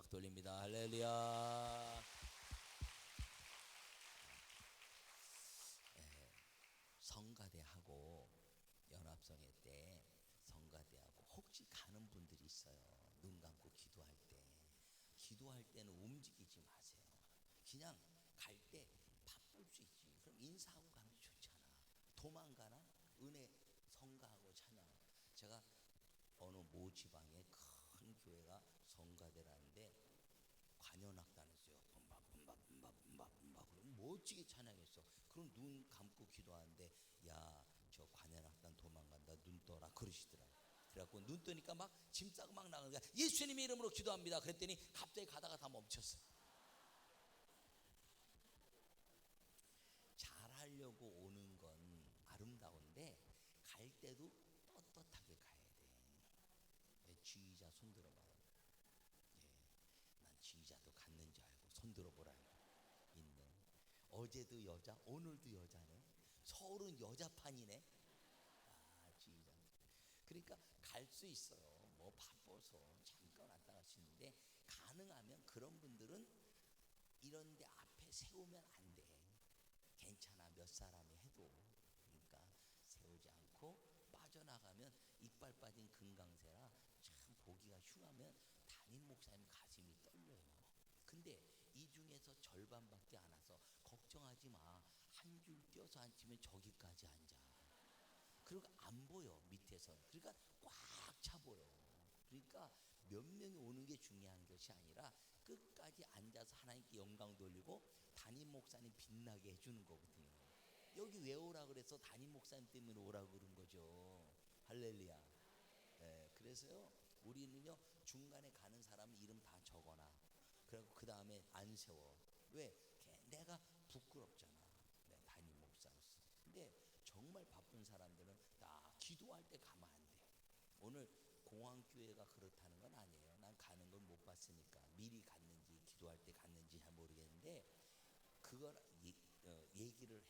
음악 돌립니다. 할렐루야. 성가대하고 연합성회 때 성가대하고 혹시 가는 분들이 있어요. 눈 감고 기도할 때는 움직이지 마세요. 그냥 갈 때 바쁠 수 있지. 그럼 인사하고 가는 게 좋잖아. 도망가나? 은혜 성가하고 찬양. 제가 어느 모 지방에 큰 교회가 성가대라는데 관현악단했어요. 뿜바뿜바뿜바뿜바뿜바 그럼 멋지게 찬양했어. 그럼 눈 감고 기도하는데 야 저 관현악단 도망간다 눈 떠라 그러시더라. 그래갖고 눈 뜨니까 막 짐 싸고 막 나가는 거야. 예수님의 이름으로 기도합니다. 그랬더니 갑자기 가다가 다 멈췄어. 잘하려고 오는 건 아름다운데 갈 때도 떳떳하게 가야 돼. 지휘자 손 들어봐요. 난 지휘자도 갔는지 알고 손 들어보라는 거 있네. 어제도 여자 오늘도 여자네. 서울은 여자판이네. 지휘자. 그러니까 갈 수 있어요. 뭐 바빠서 잠깐 왔다 갈 수 있는데 가능하면 그런 분들은 이런데 앞에 세우면 안 돼. 괜찮아 몇 사람이 해도. 그러니까 세우지 않고 빠져나가면 이빨 빠진 금강새라 참 보기가 흉하면 담임 목사님 가슴이 떨려요. 근데 이 중에서 절반밖에 안 와서 걱정하지 마. 한 줄 띄어서 앉으면 저기까지 앉아. 그리고 안 보여 밑에서. 그러니까 꽉 차 보여. 그러니까 몇 명이 오는 게 중요한 것이 아니라 끝까지 앉아서 하나님께 영광 돌리고 담임 목사님 빛나게 해주는 거거든요. 여기 왜 오라 그래서 담임 목사님 때문에 오라고 그런 거죠. 할렐루야. 그래서요 우리는요 중간에 가는 사람 이름 다 적어놔. 그리고 그 다음에 안 세워. 왜? 내가 부끄럽잖아. 내가 담임 목사로서. 근데 정말 바쁜 사람들은 나 기도할 때 가면 안 돼. 오늘 공항교회가 그렇다는 건 아니에요. 난 가는 걸 못 봤으니까 미리 갔는지 기도할 때 갔는지 잘 모르겠는데 그걸 얘기를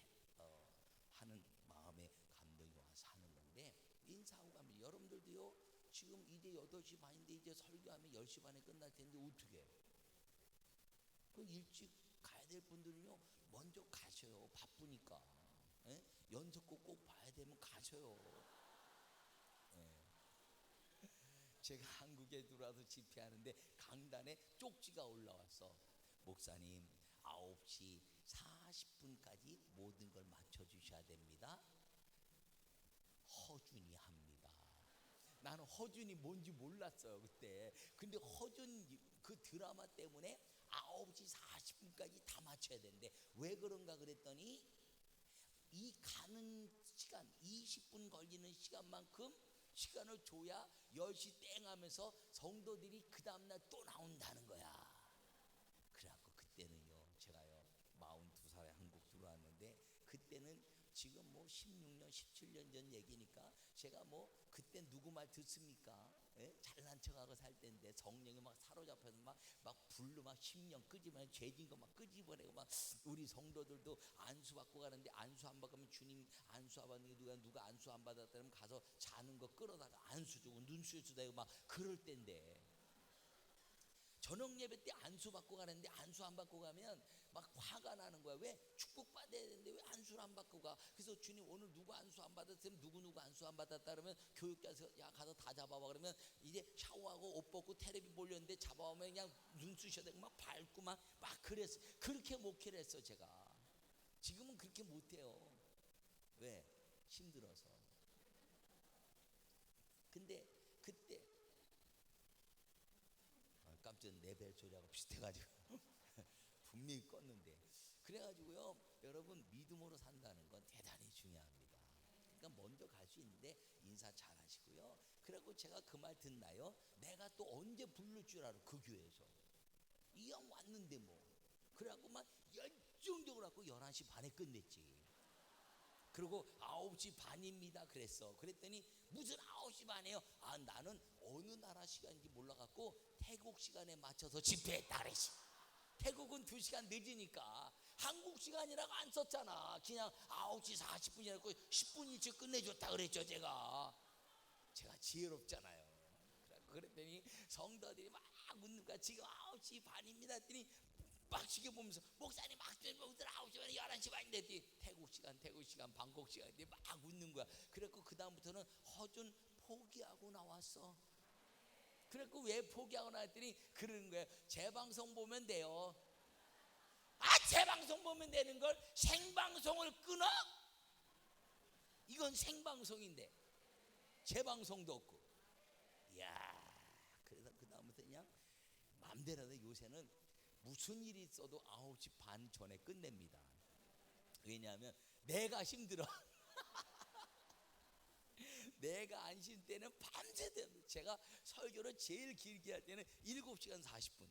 하는 마음에 감동이 와서 하는 건데 인사하고 가면 여러분들도요 지금 이제 8시 반인데 이제 설교하면 10시 반에 끝날 텐데 어떻게 해요? 그 일찍 가야 될 분들은요 먼저 가셔요. 바쁘니까. 연속곡 꼭 봐야 되면 가셔요. 제가 한국에 들어와서 집회하는데 강단에 쪽지가 올라왔어. 목사님 9시 40분까지 모든 걸 맞춰주셔야 됩니다. 허준이 합니다. 나는 허준이 뭔지 몰랐어요 그때. 근데 허준 그 드라마 때문에 9시 40분까지 다 맞춰야 되는데 왜 그런가 그랬더니 이 가는 시간 20분 걸리는 시간만큼 시간을 줘야 10시 땡 하면서 성도들이 그 다음날 또 나온다는 거야. 그래갖고 그때는요 제가요 42살에 한국 들어왔는데 그때는 지금 뭐 16년 17년 전 얘기니까 제가 뭐 그때 누구 말 듣습니까? 잘난 척하고 살 때인데 성령이 막 사로잡혀서 막 불로 막 10년 끄집어내고 죄진 거 막 끄집어내고 막 우리 성도들도 안수 받고 가는데 안수 안 받으면 주님 안수 안 받는 게 누가 안수 안 받았다면 가서 자는 거 끌어다가 안수 주고 눈수에서 대고 막 그럴 때인데 저녁 예배 때 안수 받고 가는데 안수 안 받고 가면 막 화가 나는 거야. 왜? 축복 받아야 되는데 왜 안수를 안 받고 가? 그래서 주님 오늘 누구 안수 안 받았으면 누구 안수 안 받았다 그러면 교육자에서 야 가서 다 잡아봐 그러면 이제 샤워하고 옷 벗고 텔레비 보려는데 잡아오면 그냥 눈 쑤셔야 되고 막 밟고 막 그랬어. 그렇게 목회를 했어 제가. 지금은 그렇게 못해요. 왜? 힘들어서. 근데 그때 깜짝 내 벨소리하고 비슷해가지고 분명히 껐는데 그래가지고요 여러분 믿음으로 산다는 건 대단히 중요합니다. 그러니까 먼저 갈 수 있는데 인사 잘 하시고요. 그리고 제가 그 말 듣나요? 내가 또 언제 부를 줄 알아 그 교회에서 이왕 왔는데 뭐 그래갖고 막 열정적으로 갖고 11시 반에 끝냈지. 그리고 9시 반입니다 그랬어. 그랬더니 무슨 9시 반이에요? 아 나는 어느 나라 시간인지 몰라갖고 태국 시간에 맞춰서 집회했다 그랬지. 태국은 2시간 늦으니까 한국 시간이라고 안 썼잖아. 그냥 9시 40분이라고 10분 일찍 끝내줬다 그랬죠. 제가 지혜롭잖아요. 그랬더니 성도들이 막 웃는 거야. 지금 9시 반입니다 했더니 막 지켜보면서 목사님 막 오늘 9시 반에 11시 반인데 했더니 태국 시간 방콕 시간인데 막 웃는 거야. 그래갖고 그 다음부터는 허준 포기하고 나왔어. 그래갖고 왜 포기하고 나왔더니 그러는 거야. 재방송 보면 돼요. 재방송 보면 되는 걸 생방송을 끊어? 이건 생방송인데 재방송도 없고. 이야, 그래서 그 다음부터 그냥 마음대로 하다. 요새는 무슨 일이 있어도 9시 반 전에 끝냅니다. 왜냐하면 내가 힘들어. 내가 안 쉴 때는 밤새도록. 제가 설교를 제일 길게 할 때는 7시간 40분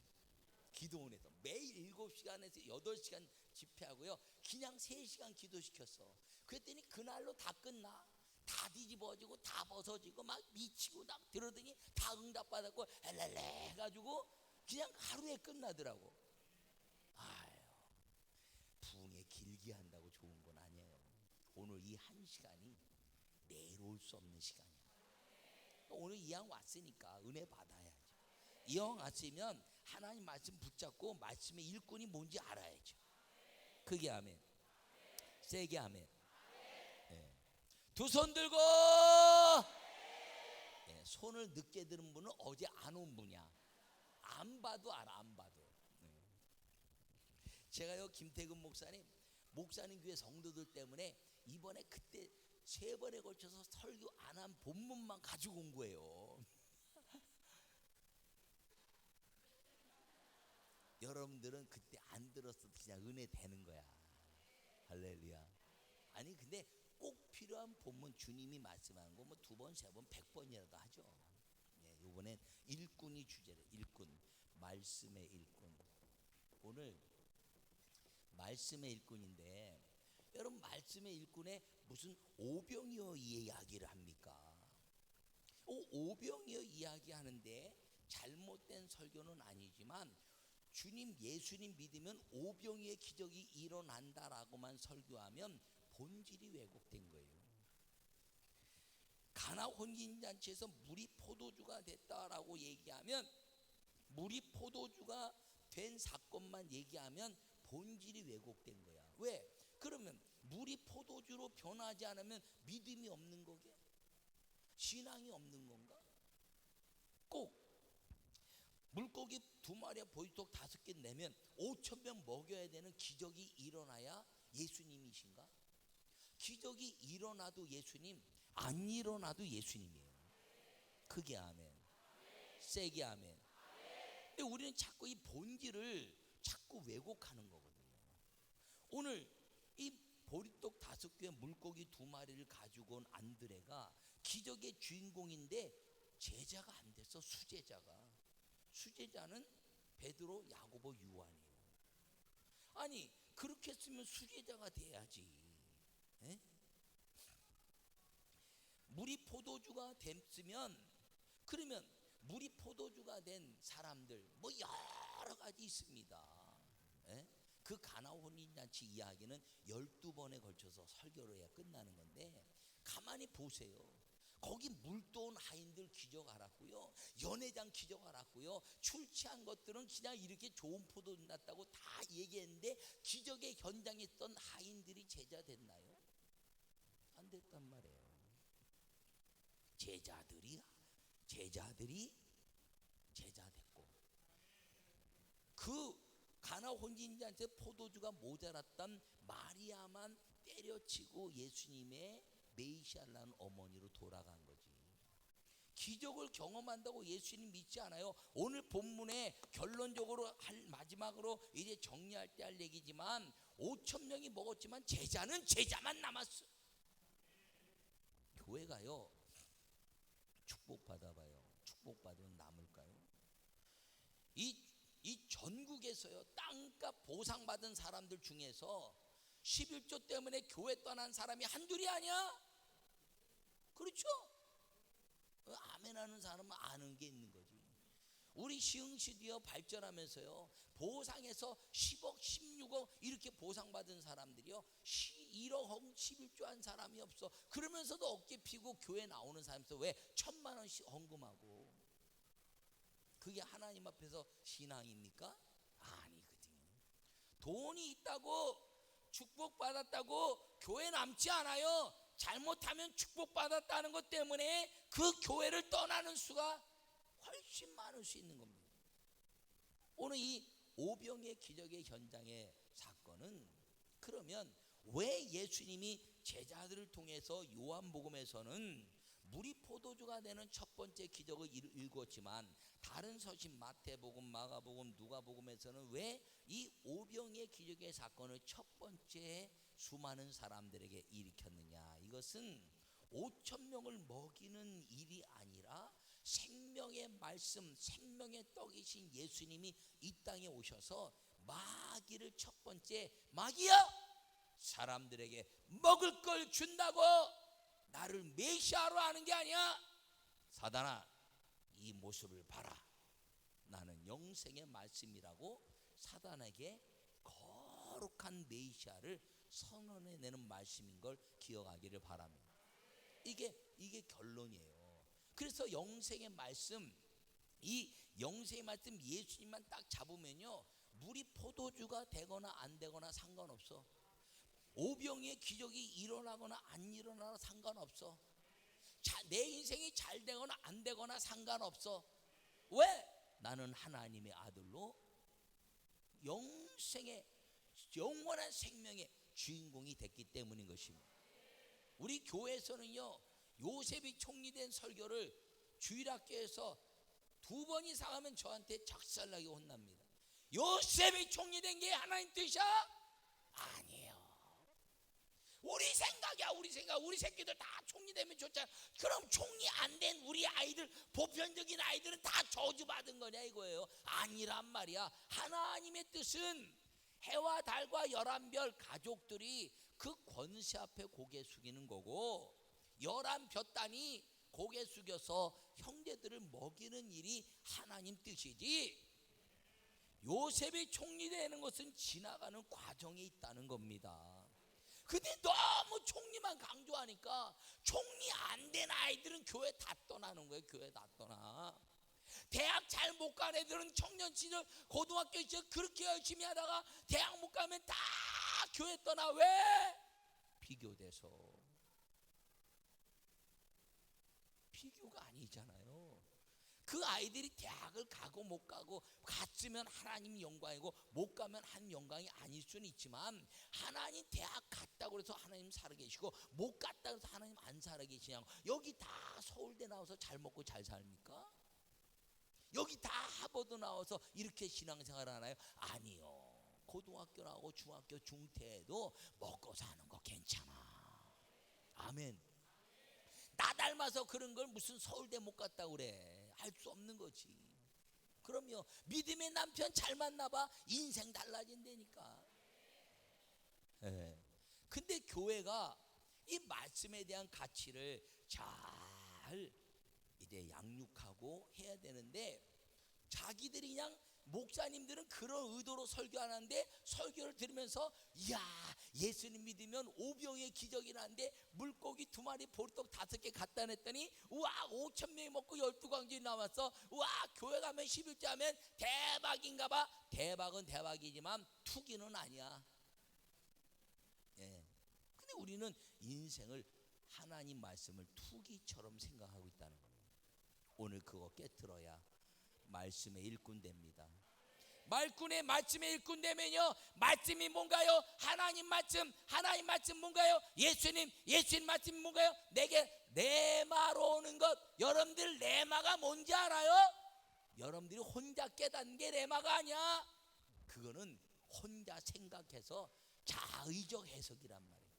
기도원에서 매일 7시간에서 8시간 집회하고요. 그냥 3시간 기도시켰어. 그랬더니 그날로 다 끝나. 다 뒤집어지고 다 벗어지고 막 미치고 막 들어더니 다 응답받았고 엘렐레 해가지고 그냥 하루에 끝나더라고. 아유, 부흥에 길게 한다고 좋은 건 아니에요. 오늘 이 한 시간이 내일 올 수 없는 시간이야. 오늘 이왕 왔으니까 은혜 받아야죠. 이왕 왔으면 하나님 말씀 붙잡고 말씀의 일꾼이 뭔지 알아야죠. 그게 아멘. 세게 아멘. 네. 두 손 들고. 네. 손을 늦게 들은 분은 어제 안 온 분이야. 안 봐도 알아. 안 봐도. 네. 제가요 김태근 목사님 교회 성도들 때문에 이번에 그때 3번에 걸쳐서 설교 안 한 본문만 가지고 온 거예요. 여러분들은 그때 안 들었어도 그냥 은혜 되는 거야. 할렐루야. 아니 근데 꼭 필요한 본문 주님이 말씀하는 거 뭐 2번, 3번, 100번이라도 하죠. 예, 이번엔 일꾼이 주제래. 일꾼, 말씀의 일꾼. 오늘 말씀의 일꾼인데 여러분 말씀의 일꾼에 무슨 오병이어 이야기를 합니까? 오병이어 이야기하는데 잘못된 설교는 아니지만 주님 예수님 믿으면 오병이의 기적이 일어난다라고만 설교하면 본질이 왜곡된 거예요. 가나 혼인잔치에서 물이 포도주가 됐다라고 얘기하면 물이 포도주가 된 사건만 얘기하면 본질이 왜곡된 거야. 왜? 그러면 물이 포도주로 변하지 않으면 믿음이 없는 거게? 신앙이 없는 건가? 꼭 물고기 2마리와 보리떡 5개 내면 5,000명 먹여야 되는 기적이 일어나야 예수님이신가? 기적이 일어나도 예수님, 안 일어나도 예수님이에요. 크게 아멘. 세게 아멘. 근데 우리는 자꾸 이 본질을 자꾸 왜곡하는 거거든요. 오늘 이 보리떡 5개 물고기 2마리를 가지고 온 안드레가 기적의 주인공인데 제자가 안 됐어. 수제자는 베드로, 야고보, 요한이에요. 아니 그렇게 했으면 수제자가 돼야지. 에? 물이 포도주가 됐으면 그러면 물이 포도주가 된 사람들 뭐 여러 가지 있습니다. 에? 그 가나 혼인잔치 이야기는 12번에 걸쳐서 설교를 해야 끝나는 건데 가만히 보세요. 거기 물도온 하인들 기적 알았고요, 연회장 기적 알았고요, 출치한 것들은 그냥 이렇게 좋은 포도주 났다고 다 얘기했는데 기적의 현장에 있던 하인들이 제자 됐나요? 안 됐단 말이에요. 제자들이 제자 됐고 그 가나 혼인잔치에 포도주가 모자랐던 마리아만 때려치고 예수님의 메시아라는 어머니로 돌아간 거지. 기적을 경험한다고 예수님 믿지 않아요. 오늘 본문에 결론적으로 마지막으로 이제 정리할 때 할 얘기지만 5,000명이 먹었지만 제자는 제자만 남았어. 교회가요 축복 받아봐요. 축복 받으면 남을까요? 이 전국에서요 땅값 보상받은 사람들 중에서 11조 때문에 교회 떠난 사람이 한둘이 아니야. 그렇죠? 아멘하는 사람은 아는 게 있는 거지. 우리 시흥시도요 발전하면서요 보상에서 10억 16억 이렇게 보상받은 사람들이요 1억 11조 한 사람이 없어. 그러면서도 어깨 피고 교회 나오는 사람에서 왜 1,000만 원씩 헌금하고 그게 하나님 앞에서 신앙입니까? 아니거든요. 돈이 있다고 축복받았다고 교회 남지 않아요. 잘못하면 축복받았다는 것 때문에 그 교회를 떠나는 수가 훨씬 많을 수 있는 겁니다. 오늘 이 오병의 기적의 현장의 사건은 그러면 왜 예수님이 제자들을 통해서 요한복음에서는 물이 포도주가 되는 첫 번째 기적을 일구었지만 다른 서신 마태복음, 마가복음, 누가복음에서는 왜 이 오병의 기적의 사건을 첫 번째 수많은 사람들에게 일으켰느냐? 이것은 5천 명을 먹이는 일이 아니라 생명의 말씀, 생명의 떡이신 예수님이 이 땅에 오셔서 마귀를 첫 번째, 마귀야! 사람들에게 먹을 걸 준다고 나를 메시아로 하는 게 아니야. 사단아, 이 모습을 봐라. 나는 영생의 말씀이라고 사단에게 거룩한 메시아를 선언해내는 말씀인 걸 기억하기를 바랍니다. 이게 결론이에요. 그래서 영생의 말씀, 이 영생의 말씀 예수님만 딱 잡으면요, 물이 포도주가 되거나 안 되거나 상관없어. 오병이의 기적이 일어나거나 안 일어나거나 상관없어. 내 인생이 잘 되거나 안 되거나 상관없어. 왜? 나는 하나님의 아들로 영생의 영원한 생명의 주인공이 됐기 때문인 것입니다. 우리 교회에서는요, 요셉이 총리된 설교를 주일학교에서 2번 이상 하면 저한테 작살나게 혼납니다. 요셉이 총리된 게 하나님 뜻이야? 아니에요. 우리 생각이야. 우리 생각. 우리 새끼들 다 총리되면 좋잖아. 그럼 총리 안 된 우리 아이들, 보편적인 아이들은 다 저주받은 거냐 이거예요. 아니란 말이야. 하나님의 뜻은 해와 달과 11별 가족들이 그 권세 앞에 고개 숙이는 거고, 11볕단이 고개 숙여서 형제들을 먹이는 일이 하나님 뜻이지, 요셉이 총리되는 것은 지나가는 과정에 있다는 겁니다. 근데 너무 총리만 강조하니까 총리 안 된 아이들은 교회 다 떠나는 거예요. 교회 다 떠나. 대학 잘 못 간 애들은 청년 시절 고등학교 시절 그렇게 열심히 하다가 대학 못 가면 다 교회 떠나. 왜? 비교돼서. 비교가 아니잖아요. 그 아이들이 대학을 가고 못 가고, 갔으면 하나님 영광이고 못 가면 한 영광이 아닐 수는 있지만, 하나님 대학 갔다고 해서 하나님 살아계시고 못 갔다고 해서 하나님 안 살아계시냐고. 여기 다 서울대 나와서 잘 먹고 잘 삽니까? 여기 다 하버드 나와서 이렇게 신앙생활 하나요? 아니요. 고등학교 나오고 중학교 중퇴해도 먹고 사는 거 괜찮아. 아멘. 나 닮아서 그런 걸 무슨 서울대 못 갔다고 그래. 할 수 없는 거지. 그럼요, 믿음의 남편 잘 만나봐, 인생 달라진다니까. 네. 근데 교회가 이 말씀에 대한 가치를 잘 이제 양육하고 해야 되는데, 자기들이 그냥, 목사님들은 그런 의도로 설교 안 하는데 설교를 들으면서, 이야, 예수님 믿으면 오병의 기적이 나는데 물고기 2마리 보리떡 5개 갖다 냈더니 우와 5천 명이 먹고 12광진이 남았어. 우와, 교회 가면 11조 하면 대박인가 봐. 대박은 대박이지만 투기는 아니야. 예. 근데 우리는 인생을, 하나님 말씀을 투기처럼 생각하고 있다는 겁니다. 오늘 그거 깨트려야 말씀의 일꾼 됩니다. 말씀의 일꾼 되면요, 말씀이 뭔가요? 하나님 말씀 뭔가요? 예수님 말씀이 뭔가요? 내게 레마로 오는 것. 여러분들 레마가 뭔지 알아요? 여러분들이 혼자 깨닫는 게 레마가 아니야. 그거는 혼자 생각해서 자의적 해석이란 말이에요.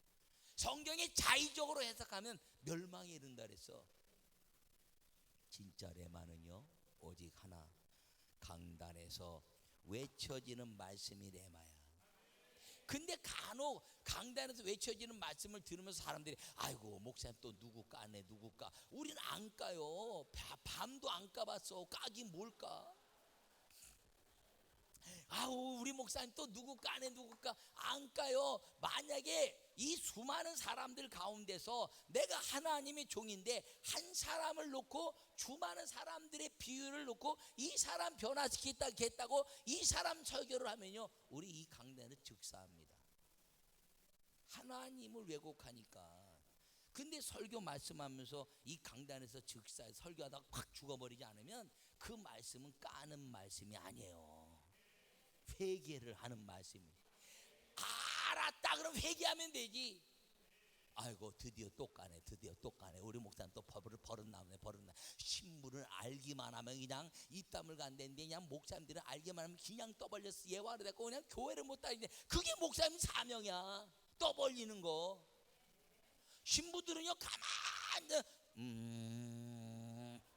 성경이 자의적으로 해석하면 멸망에 이른다 그랬어. 진짜 레마는요, 오직 하나, 강단에서 외쳐지는 말씀이 레마야. 근데 간혹 강단에서 외쳐지는 말씀을 들으면서 사람들이, 아이고 목사님 또 누구 까네 누구 까. 우리는 안 까요. 밤도 안 까봤어. 까긴 뭘 까. 아우, 우리 우리 목사님 또 누구 까네 누구 안 까요. 만약에 이 수많은 사람들 가운데서 내가 하나님의 종인데 한 사람을 놓고 수많은 사람들의 비유를 놓고 이 사람 변화시키겠다고 이 사람 설교를 하면요, 우리 이 강단은 즉사합니다. 하나님을 왜곡하니까. 근데 설교 말씀하면서 이 강단에서 즉사 설교하다가 팍 죽어버리지 않으면 그 말씀은 까는 말씀이 아니에요. 회개를 하는 말씀이에요. 알았다 그럼 회개하면 되지. 아이고 드디어 또 까네, 드디어 또 까네. 우리 목사님 또 버릇 나오네. 신물을 알기만 하면 그냥 입담을 간다는데, 그냥 목사님들은 알기만 하면 그냥 떠벌려서 예화를 듣고 그냥 교회를 못 다니는데, 그게 목사님 사명이야. 떠벌리는 거. 신부들은요 가만히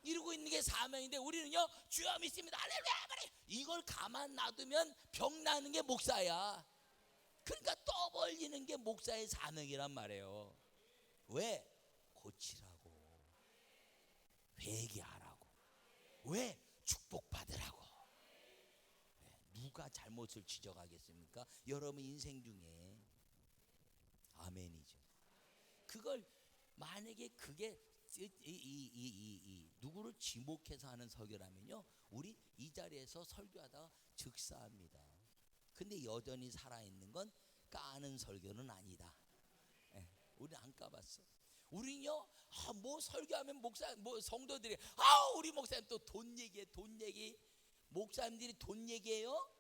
이러고 있는 게 사명인데, 우리는요 주여 믿습니다 할렐루야 이걸 가만 놔두면 병 나는 게 목사야. 그러니까 떠벌리는 게 목사의 사명이란 말이에요. 왜? 고치라고, 회개하라고, 왜? 축복받으라고. 누가 잘못을 지적하겠습니까? 여러분 인생 중에. 아멘이죠. 그걸 만약에 그게 누구를 지목해서 하는 설교라면요, 우리 이 자리에서 설교하다가 즉사합니다. 근데 여전히 살아있는 건 까는 설교는 아니다. 우리 안 까봤어. 우리는요 뭐 설교하면 성도들이 우리 목사님 또 돈 얘기. 목사님들이 돈 얘기해요?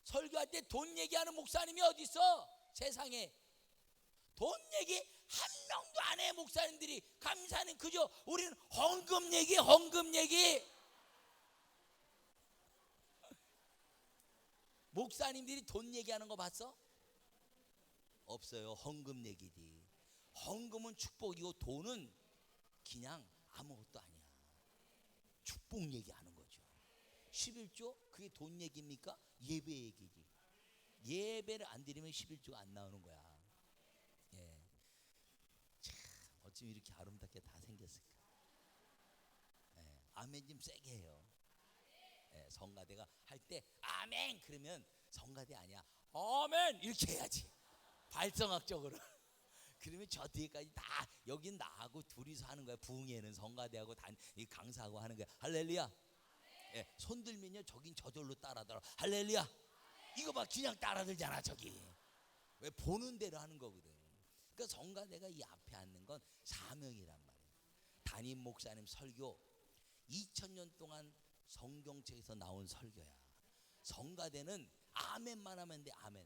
설교할 때 돈 얘기하는 목사님이 어디 있어? 세상에. 돈 얘기 한 명도 안 해. 목사님들이. 감사는 그저 우리는 헌금 얘기. 목사님들이 돈 얘기하는 거 봤어? 없어요. 헌금 얘기지. 헌금은 축복이고 돈은 그냥 아무것도 아니야. 축복 얘기하는 거죠. 11조 그게 돈 얘기입니까? 예배 얘기지. 예배를 안 드리면 11조가 안 나오는 거야. 예. 참 어쩜 이렇게 아름답게 다 생겼을까. 예. 아멘 좀 세게 해요. 예. 성가대가 할 때 아멘 그러면 성가대 아니야. 아멘 이렇게 해야지. 발성학적으로. 그러면 저 뒤에까지 다, 여긴 나하고 둘이서 하는 거야. 부흥회는 성가대하고 강사하고 하는 거야. 할렐루야. 예, 손 들면요 저긴 저절로 따라들어. 할렐루야. 이거 봐 그냥 따라들잖아. 저기 왜? 보는 대로 하는 거거든. 그러니까 성가대가 이 앞에 앉는 건 사명이란 말이에요. 담임 목사님 설교 2000년 동안 성경책에서 나온 설교야. 성가대는 아멘만 하면 돼. 아멘.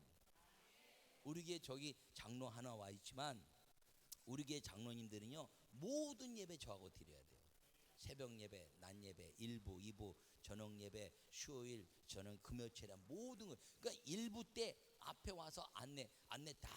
우리 교회 저기 장로 하나 와 있지만, 우리 교회 장로님들은요 모든 예배 저하고 드려야 돼요. 새벽 예배, 낮 예배, 1부, 2부, 저녁 예배, 수요일, 저녁 금요일이란 모든 걸. 그러니까 1부 때 앞에 와서 안내 딱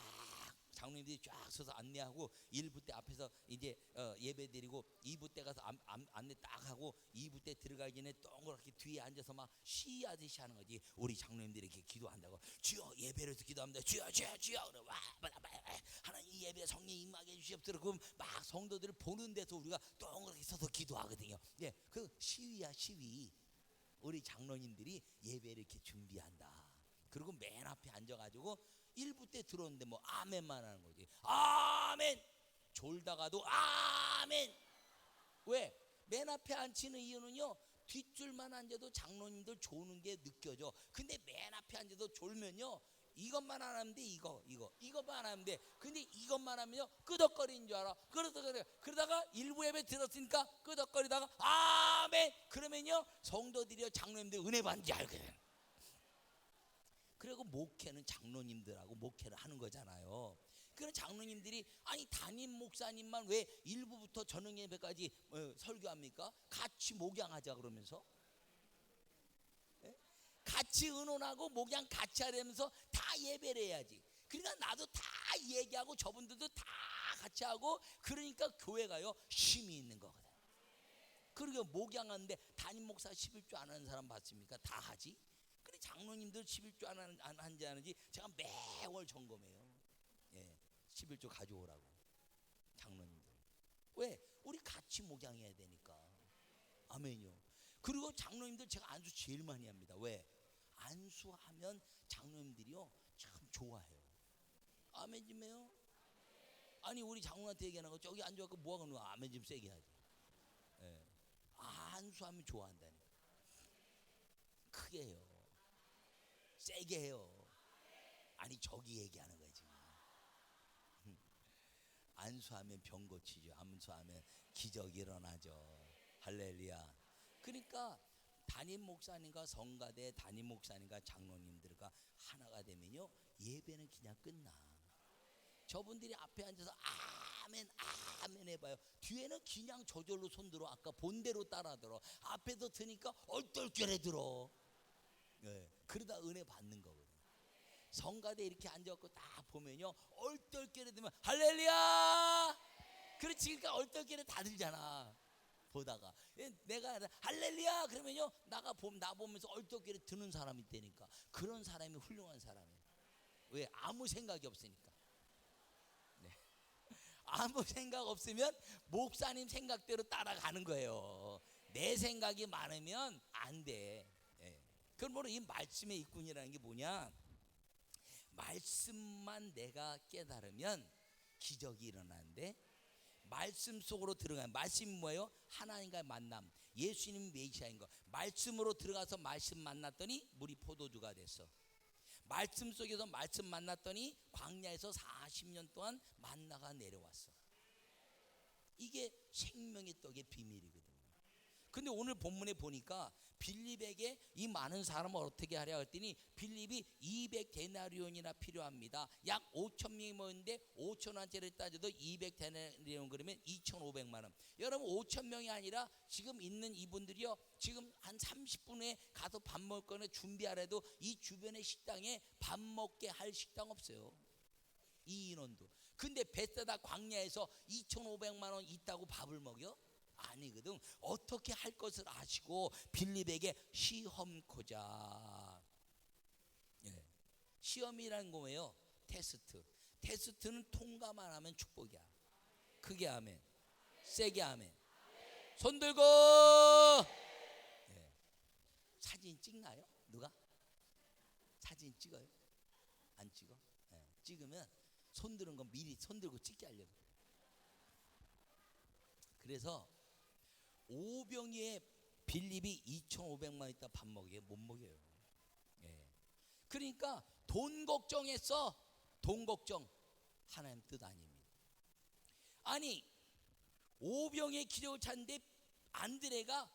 장로님들이 쫙 서서 안내하고, 1부 때 앞에서 이제 예배 드리고, 2부 때 가서 안내 딱 하고, 2부 때 들어가기 전에 동그랗게 뒤에 앉아서 막 시하듯이 하는 거지. 우리 장로님들이 이렇게 기도한다고. 주여 예배를 해서 기도합니다. 주여 그래. 하나님 이 예배에 성령 임하게 해주시옵소서. 그럼 막 성도들을 보는 데서 우리가 동그랗게 서서 기도하거든요. 예, 그 시위야 시위. 우리 장로님들이 예배를 이렇게 준비한다. 그리고 맨 앞에 앉아가지고 1부 때 들어오는데 뭐 아멘만 하는 거지. 아멘. 졸다가도 아멘. 왜? 맨 앞에 앉히는 이유는요, 뒷줄만 앉아도 장로님들 조는 게 느껴져. 근데 맨 앞에 앉아도 졸면요, 이것만 안 하면 돼. 이것만 안 하면 돼. 근데 이것만 하면요 끄덕거리는 줄 알아. 그러다가 일부 예배 들었으니까 끄덕거리다가 아멘 그러면요 성도들이요 장로님들 은혜 받는지 알거든. 그리고 목회는 장로님들하고 목회를 하는 거잖아요. 그런 장로님들이 아니 담임 목사님만 왜 일부부터 저녁 예배까지 설교합니까? 같이 목양하자 그러면서. 예? 같이 의논하고 목양 같이 하려면서 다 예배를 해야지. 그러니까 나도 다 얘기하고 저분들도 다 같이 하고, 그러니까 교회가요 힘이 있는 거거든. 그리고 목양하는데 담임 목사 11조 안 하는 사람 봤습니까? 다 하지. 그래 장로님들 11조 안 하는지 아는지 제가 매월 점검해요. 예, 11조 가져오라고 장로님들. 왜? 우리 같이 목양해야 되니까. 아멘요. 그리고 장로님들 제가 안수 제일 많이 합니다. 왜? 안수하면 장로님들이요 참 좋아해요. 아멘 좀 해요. 아니 우리 장로한테 얘기하는 거 저기 앉아갖고 뭐하고 너 아멘 좀 세게 하지. 예. 안수하면 좋아한다니까. 크게 해요. 세게 해요. 아니 저기 얘기하는 거야 지금. 안수하면 병 고치죠. 안수하면 기적이 일어나죠. 할렐루야. 그러니까 담임 목사님과 성가대 담임 목사님과 장로님들과 하나가 되면요 예배는 그냥 끝나. 저분들이 앞에 앉아서 아멘 아멘 해봐요. 뒤에는 그냥 저절로 손들어. 아까 본대로 따라 들어. 앞에서 드니까 얼떨결에 들어. 예, 그러다 은혜 받는 거거든. 성가대 이렇게 앉아갖고 딱 보면요 얼떨결에 들면 할렐루야. 그렇지. 그러니까 얼떨결에 다 들잖아. 보다가 내가 할렐루야 그러면요 나 보면서 얼떨결에 드는 사람이 있다니까. 그런 사람이 훌륭한 사람이에요. 왜? 아무 생각이 없으니까. 네. 아무 생각 없으면 목사님 생각대로 따라가는 거예요. 내 생각이 많으면 안 돼. 예. 그러므로 이 말씀의 일꾼이라는 게 뭐냐? 말씀만 내가 깨달으면 기적이 일어나는데, 말씀 속으로 들어가면, 말씀이 뭐예요? 하나님과의 만남, 예수님 메시아인 거. 말씀으로 들어가서 말씀 만났더니 물이 포도주가 됐어. 말씀 속에서 말씀 만났더니 광야에서 40년 동안 만나가 내려왔어. 이게 생명의 떡의 비밀이거든요. 근데 오늘 본문에 보니까 빌립에게 이 많은 사람을 어떻게 하려 했더니 빌립이 200데나리온이나 필요합니다. 약 5천 명이 모였는데 5천 원짜리를 따져도 200데나리온 그러면 2,500만 원. 여러분 5천 명이 아니라 지금 있는 이분들이요 지금 한 30분 후에 가서 밥 먹을 거는 준비하래도 이 주변의 식당에 밥 먹게 할 식당 없어요. 이 인원도. 근데 베세다 광야에서 2,500만 원 있다고 밥을 먹여? 아니거든. 어떻게 할 것을 아시고 빌립에게 시험코자. 예. 시험이라는 거예요. 테스트. 테스트는 통과만 하면 축복이야. 크게 아멘. 세게 아멘. 손 들고. 예. 사진 찍나요? 누가? 사진 찍어요? 안 찍어? 예. 찍으면 손 드는 건 미리 손 들고 찍게 하려고. 그래서 오병이에 빌립이 2,500만 있다 밥 먹게 못 먹여요. 예. 그러니까 돈 걱정했어. 돈 걱정. 하나님 뜻 아닙니다. 아니 오병이의 기적을 찾는데 안드레가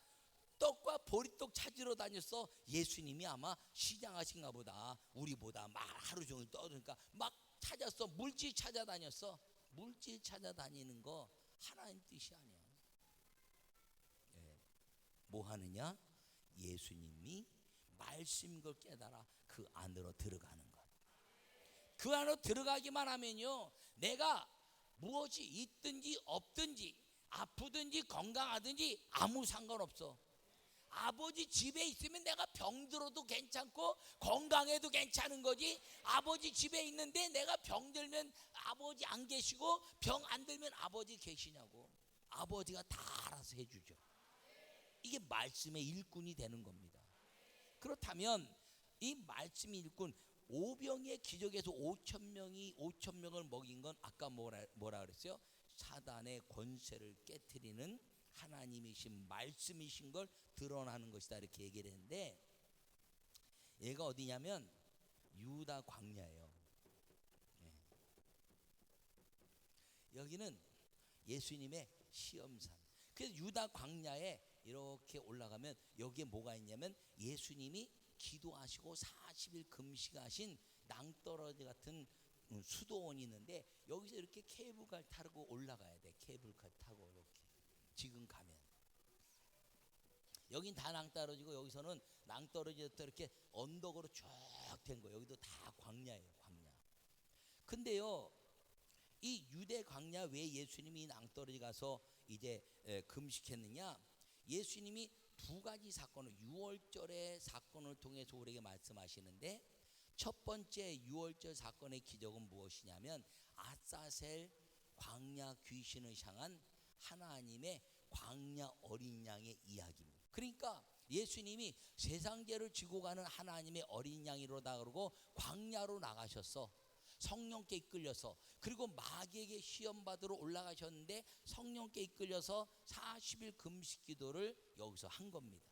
떡과 보리떡 찾으러 다녔어. 예수님이 아마 시장하신가 보다. 우리보다 막 하루 종일 떠드니까 막 찾았어. 물질 찾아다녔어. 물질 찾아다니는 거 하나님 뜻이 아니야. 뭐 하느냐? 예수님이 말씀인 걸 깨달아 그 안으로 들어가는 것. 그 안으로 들어가기만 하면요 내가 무엇이 있든지 없든지 아프든지 건강하든지 아무 상관없어. 아버지 집에 있으면 내가 병들어도 괜찮고 건강해도 괜찮은 거지. 아버지 집에 있는데 내가 병들면 아버지 안 계시고 병 안 들면 아버지 계시냐고. 아버지가 다 알아서 해주죠. 이게 말씀의 일꾼이 되는 겁니다. 그렇다면 이 말씀의 일꾼, 오병이의 기적에서 5천 명을 먹인 건 아까 뭐라 그랬어요? 사단의 권세를 깨트리는 하나님이신 말씀이신 걸 드러나는 것이다 이렇게 얘기를 했는데, 얘가 어디냐면 유다 광야예요. 여기는 예수님의 시험산. 그래서 유다 광야에 이렇게 올라가면 여기에 뭐가 있냐면 예수님이 기도하시고 40일 금식하신 낭떠러지 같은 수도원이 있는데 여기서 이렇게 케이블카 타고 올라가야 돼. 케이블카 타고 이렇게 지금 가면 여긴 다 낭떠러지고 여기서는 낭떠러지부터 이렇게 언덕으로 쭉 된 거예요. 여기도 다 광야예요. 광야. 근데요 이 유대 광야 왜 예수님이 이 낭떠러지 가서 이제 금식했느냐? 예수님이 두 가지 사건을 6월절의 사건을 통해서 우리에게 말씀하시는데, 첫 번째 6월절 사건의 기적은 무엇이냐면 아사셀 광야 귀신을 향한 하나님의 광야 어린 양의 이야기입니다. 그러니까 예수님이 세상 죄를 지고 가는 하나님의 어린 양이로다 그러고 광야로 나가셨어. 성령께 이끌려서. 그리고 마귀에게 시험 받으러 올라가셨는데 성령께 이끌려서 40일 금식 기도를 여기서 한 겁니다.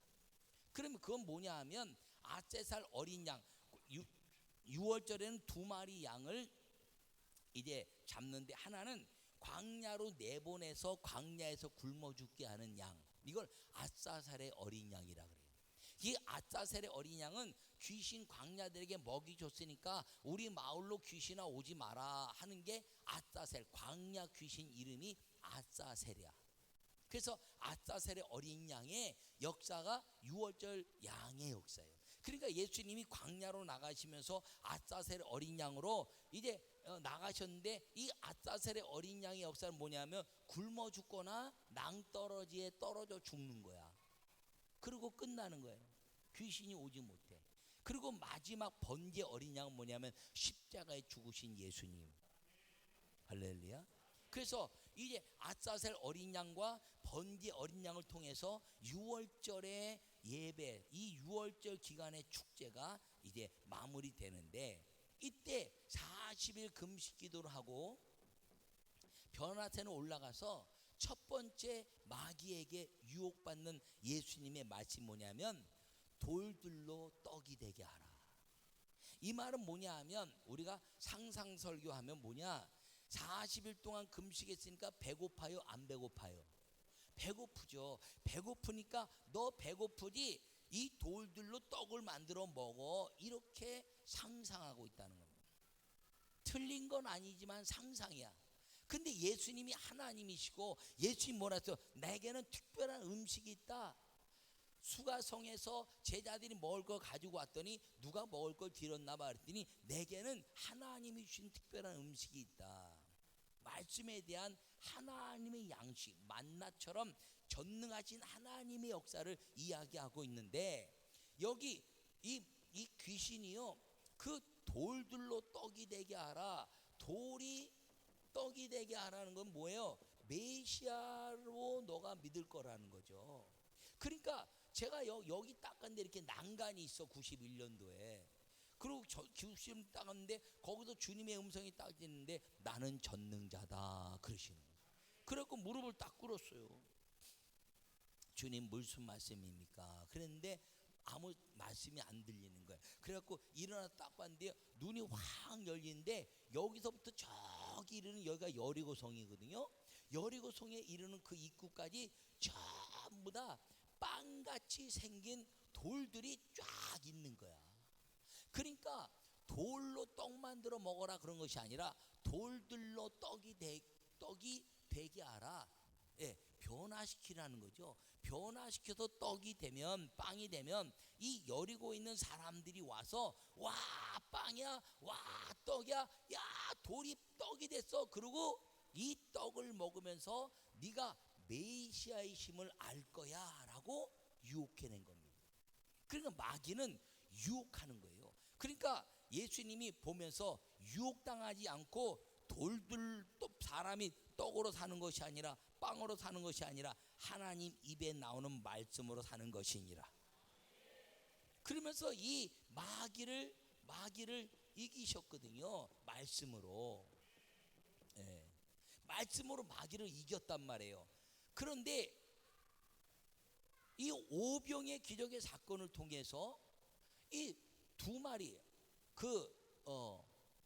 그러면 그건 뭐냐 하면 아세살 어린 양 6월절에는 2마리 양을 이제 잡는데 하나는 광야로 내보내서 광야에서 굶어 죽게 하는 양, 이걸 아사살의 어린 양이라 그래요. 이 아사살의 어린 양은 귀신 광야들에게 먹이 줬으니까 우리 마을로 귀신아 오지 마라 하는 게 아사살, 광야 귀신 이름이 아사살이야. 그래서 아사살의 어린 양의 역사가 6월절 양의 역사예요. 그러니까 예수님이 광야로 나가시면서 아사살의 어린 양으로 이제 나가셨는데, 이 아사살의 어린 양의 역사는 뭐냐면 굶어 죽거나 낭떠러지에 떨어져 죽는 거야. 그리고 끝나는 거예요. 귀신이 오지 못해. 그리고 마지막 번제 어린 양은 뭐냐면 십자가에 죽으신 예수님. 할렐루야. 그래서 이제 아사살 어린 양과 번제 어린 양을 통해서 6월절의 예배, 이 6월절 기간의 축제가 이제 마무리되는데, 이때 40일 금식 기도를 하고 변화산에 올라가서 첫 번째 마귀에게 유혹받는 예수님의 말씀이 뭐냐면 돌들로 떡이 되게 하라. 이 말은 뭐냐 하면 우리가 상상설교하면 뭐냐, 40일 동안 금식했으니까 배고파요 안 배고파요? 배고프죠. 배고프니까 너 배고프지? 이 돌들로 떡을 만들어 먹어. 이렇게 상상하고 있다는 겁니다. 틀린 건 아니지만 상상이야. 근데 예수님이 하나님이시고 예수님 뭐라 했어요? 내게는 특별한 음식이 있다. 수가성에서 제자들이 먹을 걸 가지고 왔더니 누가 먹을 걸 드렸나 봐 그랬더니 내게는 하나님이 주신 특별한 음식이 있다. 말씀에 대한 하나님의 양식, 만나처럼 전능하신 하나님의 역사를 이야기하고 있는데, 여기 이 귀신이요, 그 돌들로 떡이 되게 하라. 돌이 떡이 되게 하라는 건 뭐예요? 메시아로 너가 믿을 거라는 거죠. 그러니까 제가 여기 닦았는데 이렇게 난간이 있어. 91년도에. 그리고 90년 닦았는데 거기서 주님의 음성이 딱 들리는데 나는 전능자다 그러시는 거예요. 그래갖고 무릎을 딱 꿇었어요. 주님 무슨 말씀입니까? 그랬는데 아무 말씀이 안 들리는 거예요. 그래갖고 일어나 딱 봤는데 눈이 확 열리는데 여기서부터 저기 이르는 여기가 여리고성이거든요. 여리고성에 이르는 그 입구까지 전부 다 빵같이 생긴 돌들이 쫙 있는 거야. 그러니까 돌로 떡 만들어 먹어라 그런 것이 아니라 돌들로 떡이 되게 하라. 예, 변화시키라는 거죠. 변화시켜서 떡이 되면, 빵이 되면 이 여리고 있는 사람들이 와서 와 빵이야, 와 떡이야, 야 돌이 떡이 됐어. 그리고 이 떡을 먹으면서 네가 메시아이심을 알 거야라고 유혹해낸 겁니다. 그러니까 마귀는 유혹하는 거예요. 그러니까 예수님이 보면서 유혹당하지 않고 돌들, 또 사람이 떡으로 사는 것이 아니라 빵으로 사는 것이 아니라 하나님 입에 나오는 말씀으로 사는 것이니라. 그러면서 이 마귀를 이기셨거든요. 말씀으로. 예. 말씀으로 마귀를 이겼단 말이에요. 그런데 이 오병의 기적의 사건을 통해서 이 2마리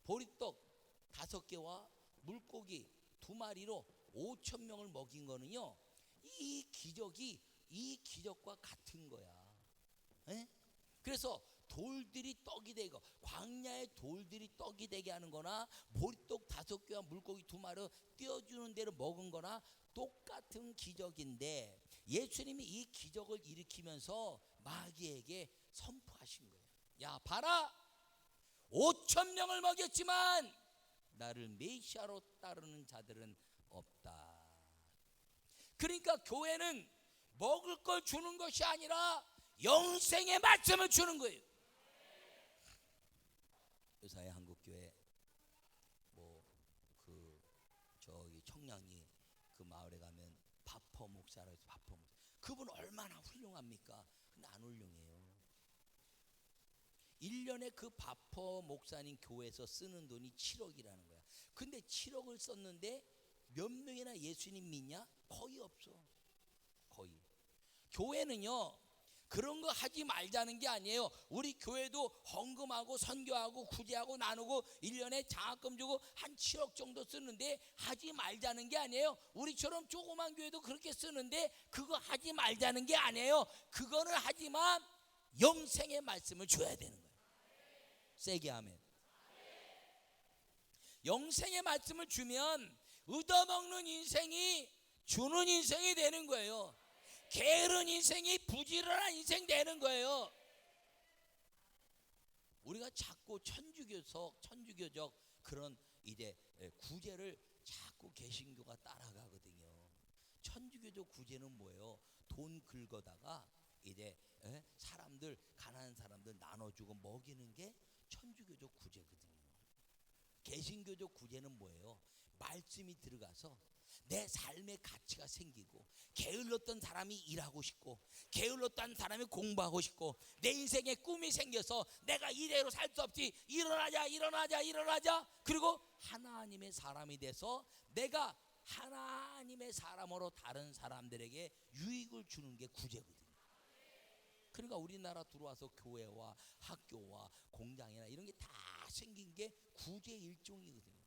보리떡 5개와 물고기 2마리로 5,000명을 먹인 거는요, 이 기적과 같은 거야. 에? 그래서 돌들이 떡이 되고 광야의 돌들이 떡이 되게 하는 거나 보리떡 5개와 물고기 2마리 띄워주는 대로 먹은 거나 똑같은 기적인데, 예수님이 이 기적을 일으키면서 마귀에게 선포하신 거예요. 야 봐라, 5,000명을 먹였지만 나를 메시아로 따르는 자들은 없다. 그러니까 교회는 먹을 걸 주는 것이 아니라 영생의 말씀을 주는 거예요. 요사의 한국교회 저기 청량리 그 마을에 가면 바퍼 목사라고 해서 바퍼 목사, 그분 얼마나 훌륭합니까? 근데 안 나눌 용이에요. 1년에 그 바퍼 목사님 교회에서 쓰는 돈이 7억이라는 거야. 근데 7억을 썼는데 몇 명이나 예수님 믿냐? 거의 없어. 거의. 교회는요 그런 거 하지 말자는 게 아니에요. 우리 교회도 헌금하고 선교하고 구제하고 나누고 1년에 장학금 주고 한 7억 정도 쓰는데 하지 말자는 게 아니에요. 우리처럼 조그만 교회도 그렇게 쓰는데 그거 하지 말자는 게 아니에요. 그거는 하지만 영생의 말씀을 줘야 되는 거예요. 세게 하면 영생의 말씀을 주면 얻어먹는 인생이 주는 인생이 되는 거예요. 게으른 인생이 부지런한 인생 되는 거예요. 우리가 자꾸 천주교적 그런 이제 구제를 자꾸 개신교가 따라가거든요. 천주교적 구제는 뭐예요? 돈 긁어다가 이제 사람들 가난한 사람들 나눠주고 먹이는 게 천주교적 구제거든요. 개신교적 구제는 뭐예요? 말씀이 들어가서 내 삶의 가치가 생기고 게을렀던 사람이 일하고 싶고 게을렀던 사람이 공부하고 싶고 내 인생에 꿈이 생겨서 내가 이대로 살 수 없지 일어나자 그리고 하나님의 사람이 돼서 내가 하나님의 사람으로 다른 사람들에게 유익을 주는 게 구제거든요. 그러니까 우리나라 들어와서 교회와 학교와 공장이나 이런 게 다 생긴 게 구제 일종이거든요.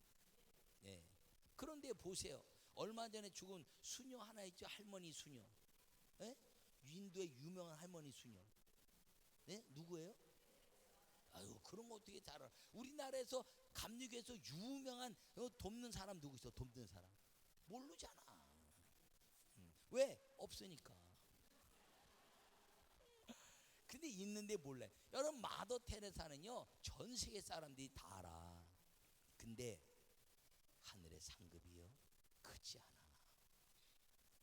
예. 그런데 보세요. 얼마 전에 죽은 수녀 하나 있죠. 할머니 수녀. 예? 인도의 유명한 할머니 수녀. 예? 누구예요? 아유 그런 거 어떻게 잘 알아? 우리나라에서 감리교에서 유명한 돕는 사람 누구 있어? 돕는 사람 모르잖아. 왜? 없으니까. 근데 있는데 몰래. 여러분 마더 테레사는요 전 세계 사람들이 다 알아. 근데 하늘의 상급이요 크지 않아.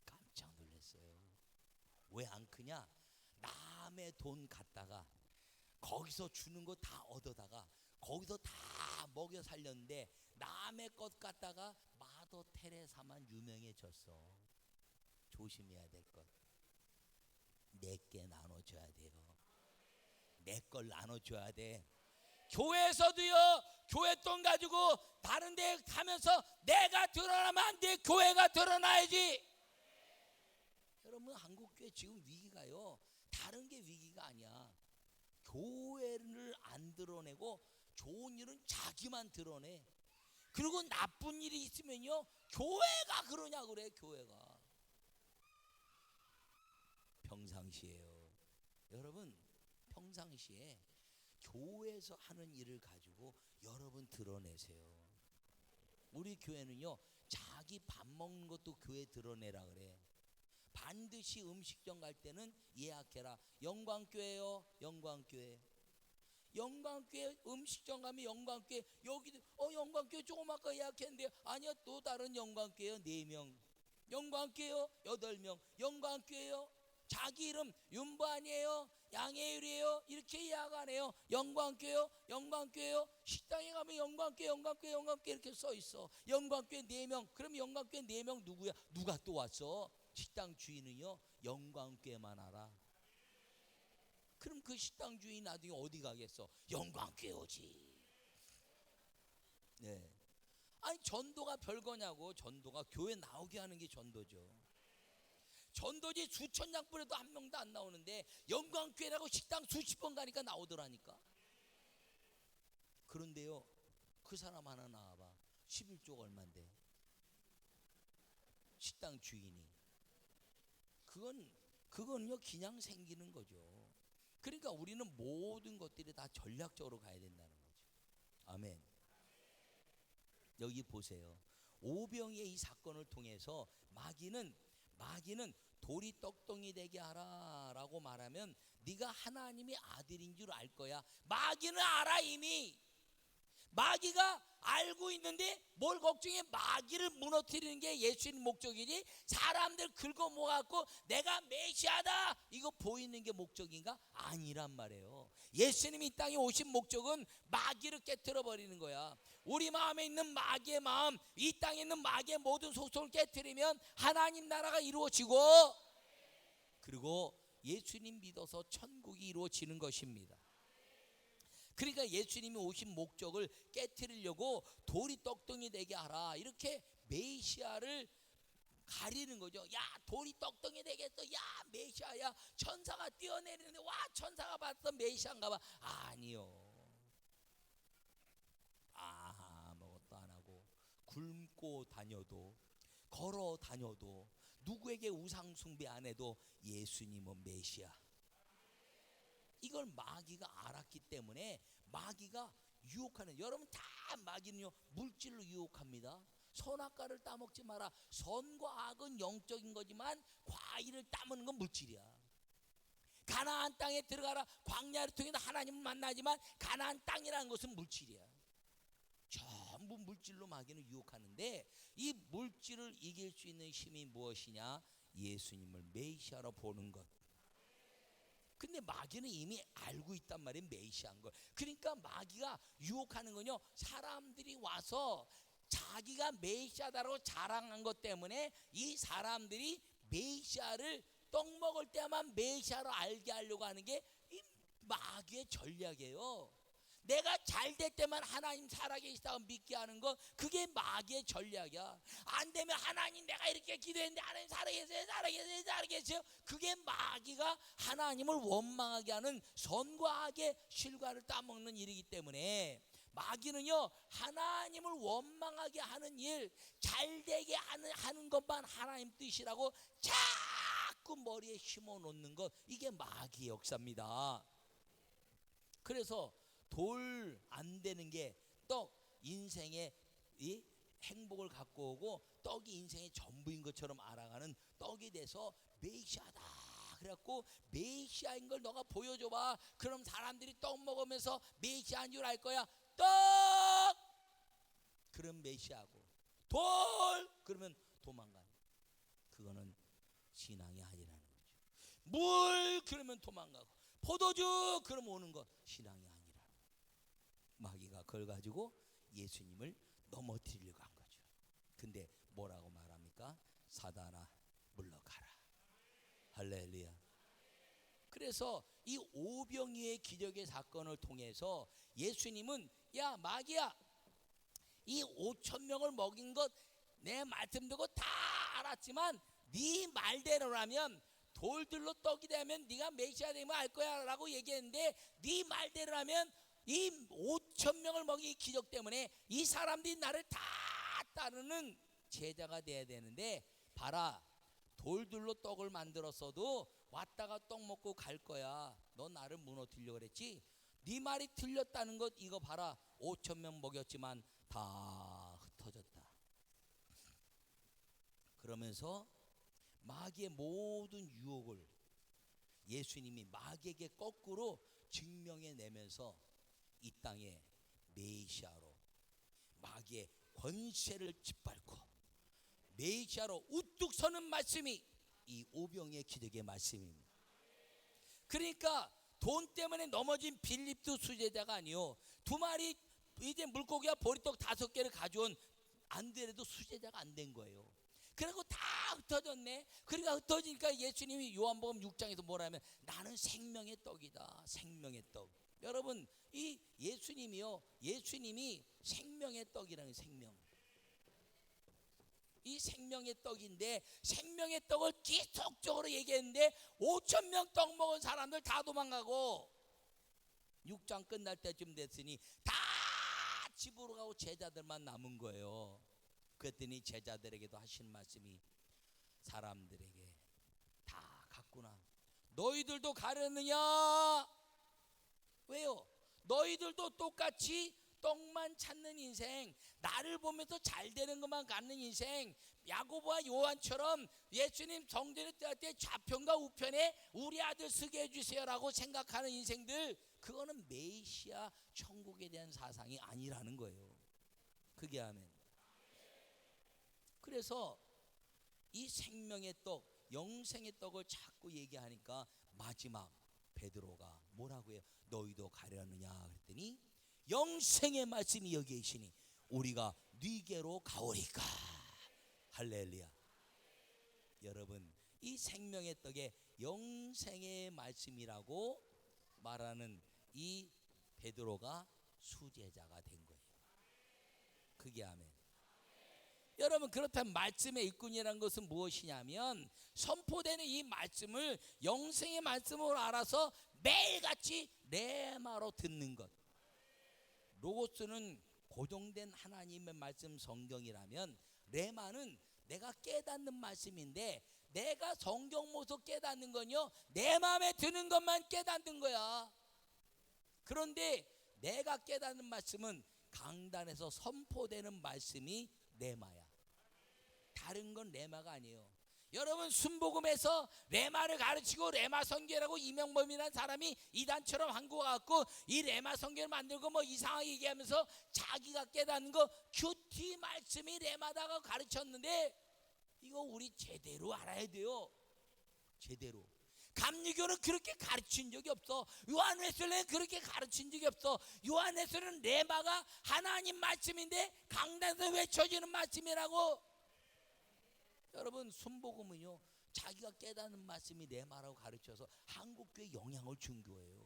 깜짝 놀랐어요. 왜 안 크냐? 남의 돈 갖다가 거기서 주는 거 다 얻어다가 거기서 다 먹여 살렸는데 남의 것 갖다가 마더 테레사만 유명해졌어. 조심해야 될 것. 내게 나눠줘야 돼요. 내 걸 나눠줘야 돼. 교회에서도요 교회 돈 가지고 다른 데 가면서 내가 드러나면 안 돼. 교회가 드러나야지. 여러분 한국교회 지금 위기가요 다른 게 위기가 아니야. 교회를 안 드러내고 좋은 일은 자기만 드러내. 그리고 나쁜 일이 있으면요 교회가 그러냐 그래. 교회가 평상시에요. 여러분 평상시에 교회에서 하는 일을 가지고 여러분 드러내세요. 우리 교회는요 자기 밥 먹는 것도 교회 드러내라 그래. 반드시 음식점 갈 때는 예약해라. 영광교회요. 영광교회. 영광교회 음식점 가면 영광교회 여기도 영광교회 조금 아까 예약했는데 아니야 또 다른 영광교회요 4명. 영광교회요 8명. 영광교회요. 자기 이름 윤보 아니에요? 양혜율이에요? 이렇게 예약 안 해요. 영광교회요? 영광교회요? 식당에 가면 영광교회 이렇게 써 있어. 영광교회 4명. 그럼 영광교회 4명 누구야? 누가 또 왔어? 식당 주인은요 영광교회만 알아. 그럼 그 식당 주인 나중에 어디 가겠어? 영광교회 오지. 네. 아니 전도가 별거냐고. 전도가 교회 나오게 하는 게 전도죠. 전도지 수천 장 뿌려도 한 명도 안 나오는데 영광교회라고 식당 수십 번 가니까 나오더라니까. 그런데요 그 사람 하나 나와봐. 11조가 얼만데 식당 주인이. 그건요 그냥 생기는 거죠. 그러니까 우리는 모든 것들이 다 전략적으로 가야 된다는 거죠. 아멘. 여기 보세요. 오병이의 이 사건을 통해서 마귀는 돌이 떡덩이 되게 하라라고 말하면 네가 하나님의 아들인 줄 알 거야. 마귀는 알아 이미. 마귀가 알고 있는데 뭘 걱정해. 마귀를 무너뜨리는 게 예수님 목적이지 사람들 긁어 모아갖고 내가 메시아다 이거 보이는 게 목적인가? 아니란 말이에요. 예수님이 이 땅에 오신 목적은 마귀를 깨트려 버리는 거야. 우리 마음에 있는 마귀의 마음, 이 땅에 있는 마귀의 모든 속성을 깨트리면 하나님 나라가 이루어지고 그리고 예수님 믿어서 천국이 이루어지는 것입니다. 그러니까 예수님이 오신 목적을 깨트리려고 돌이 떡덩이 되게 하라, 이렇게 메시아를 가리는 거죠. 야, 돌이 떡덩이 되겠어. 야, 메시아야. 천사가 뛰어내리는데 와, 천사가 봤어, 메시아인가 봐. 아니요. 아무것도 안 하고 굶고 다녀도, 걸어 다녀도, 누구에게 우상 숭배 안 해도 예수님은 메시아, 이걸 마귀가 알았기 때문에 마귀가 유혹하는, 여러분 다 마귀는요 물질로 유혹합니다. 선악과를 따먹지 마라. 선과 악은 영적인 거지만 과일을 따먹는 건 물질이야. 가나안 땅에 들어가라. 광야를 통해 하나님을 만나지만 가나안 땅이라는 것은 물질이야. 전부 물질로 마귀는 유혹하는데, 이 물질을 이길 수 있는 힘이 무엇이냐? 예수님을 메시아로 보는 것. 근데 마귀는 이미 알고 있단 말이에요, 메시아인 걸. 그러니까 마귀가 유혹하는 건요, 사람들이 와서 자기가 메시아다라고 자랑한 것 때문에 이 사람들이 메시아를 떡 먹을 때만 메시아로 알게 하려고 하는 게 이 마귀의 전략이에요. 내가 잘 될 때만 하나님 살아계시다고 믿게 하는 거, 그게 마귀의 전략이야. 안 되면 하나님 내가 이렇게 기도했는데 하나님 살아계세요. 그게 마귀가 하나님을 원망하게 하는 선과 악의 실과를 따먹는 일이기 때문에, 마귀는요 하나님을 원망하게 하는 일, 잘되게 하는 것만 하나님 뜻이라고 자꾸 머리에 심어놓는 것, 이게 마귀의 역사입니다. 그래서 돌 안 되는 게 떡, 인생의 이 행복을 갖고 오고 떡이 인생의 전부인 것처럼 알아가는 떡이 돼서 메시아다, 그래갖고 메시아인 걸 너가 보여줘봐. 그럼 사람들이 떡 먹으면서 메시아인 줄 알 거야. 떡 그럼 메시아고, 돌 그러면 도망가는, 그거는 신앙이 아니라는 거죠. 물 그러면 도망가고, 포도주 그러면 오는 것, 신앙이 아니라는 거죠. 마귀가 그걸 가지고 예수님을 넘어뜨리려고 한 거죠. 근데 뭐라고 말합니까? 사단아 물러가라. 할렐루야. 그래서 이 오병이의 기적의 사건을 통해서 예수님은, 야 마귀야, 이 5천 명을 먹인 것 내 말씀 듣고 다 알았지만 네 말대로라면, 돌들로 떡이 되면 네가 메시아 되면 알 거야 라고 얘기했는데, 네 말대로라면 이 5천 명을 먹인 기적 때문에 이 사람들이 나를 다 따르는 제자가 돼야 되는데, 봐라, 돌들로 떡을 만들었어도 왔다가 떡 먹고 갈 거야. 너 나를 무너뜨리려고 그랬지? 네 말이 틀렸다는 것, 이거 봐라. 5천 명 먹였지만 다 흩어졌다. 그러면서 마귀의 모든 유혹을 예수님이 마귀에게 거꾸로 증명해내면서 이 땅에 메시아로 마귀의 권세를 짓밟고 메시아로 우뚝 서는 말씀이 이 오병이의 기적의 말씀입니다. 그러니까 돈 때문에 넘어진 빌립도 수제자가 아니요, 2마리 이제 물고기와 보리떡 5개를 가져온 안드레도 수제자가 안 된 거예요. 그리고 다 흩어졌네. 그러니까 흩어지니까 예수님이 요한복음 6장에서 뭐라 하면, 나는 생명의 떡이다. 생명의 떡. 여러분, 이 예수님이요, 예수님이 생명의 떡이라는, 생명, 이 생명의 떡인데, 생명의 떡을 지속적으로 얘기했는데 5천 명 떡 먹은 사람들 다 도망가고 6장 끝날 때쯤 됐으니 다 집으로 가고 제자들만 남은 거예요. 그랬더니 제자들에게도 하신 말씀이, 사람들에게 다 갔구나. 너희들도 가려느냐? 왜요? 너희들도 똑같이 떡만 찾는 인생, 나를 보면서 잘 되는 것만 갖는 인생, 야고보와 요한처럼 예수님 성전에 들어갈 때 좌편과 우편에 우리 아들 쓰게 해주세요라고 생각하는 인생들, 그거는 메시아 천국에 대한 사상이 아니라는 거예요. 그게 아멘. 그래서 이 생명의 떡, 영생의 떡을 자꾸 얘기하니까 마지막 베드로가 뭐라고 해요? 너희도 가려느냐 그랬더니, 영생의 말씀이 여기에 있으니 우리가 네게로 가오리까. 할렐루야. 여러분, 이 생명의 떡에 영생의 말씀이라고 말하는 이 베드로가 수제자가 된 거예요. 그게 아멘. 여러분, 그렇다면 말씀의 일꾼이라는 것은 무엇이냐면 선포되는 이 말씀을 영생의 말씀으로 알아서 매일같이 레마로 듣는 것. 로고스는 고정된 하나님의 말씀 성경이라면 레마는 내가 깨닫는 말씀인데 내가 성경 모습 깨닫는 건요 내 마음에 드는 것만 깨닫는 거야. 그런데 내가 깨닫는 말씀은 강단에서 선포되는 말씀이 레마야. 다른 건 레마가 아니에요. 여러분, 순복음에서 레마를 가르치고 레마 선교라고 이명범이라는 사람이 이단처럼 한국 와갖고 이 레마 선교를 만들고 뭐 이상하게 얘기하면서 자기가 깨닫는 거 큐티 말씀이 레마다가 가르쳤는데 이거 우리 제대로 알아야 돼요. 제대로. 감리교는 그렇게 가르친 적이 없어. 요한웨슬리는 그렇게 가르친 적이 없어. 요한웨슬리는 레마가 하나님 말씀인데 강단에서 외쳐지는 말씀이라고. 여러분, 순복음은요 자기가 깨닫는 말씀이 레마라고 가르쳐서 한국교회에 영향을 준 거예요.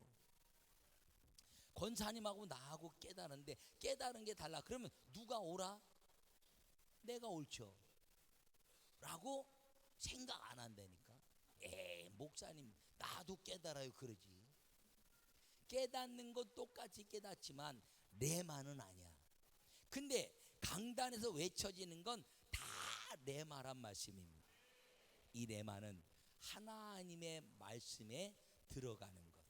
권사님하고 나하고 깨달은데 깨달은 게 달라. 그러면 누가 옳아? 내가 옳죠 라고 생각 안 한다니까. 목사님 나도 깨달아요 그러지. 깨닫는 건 똑같이 깨닫지만 레마는 아니야. 근데 강단에서 외쳐지는 건 다 레마란 말씀입니다. 이 레마는 하나님의 말씀에 들어가는 것.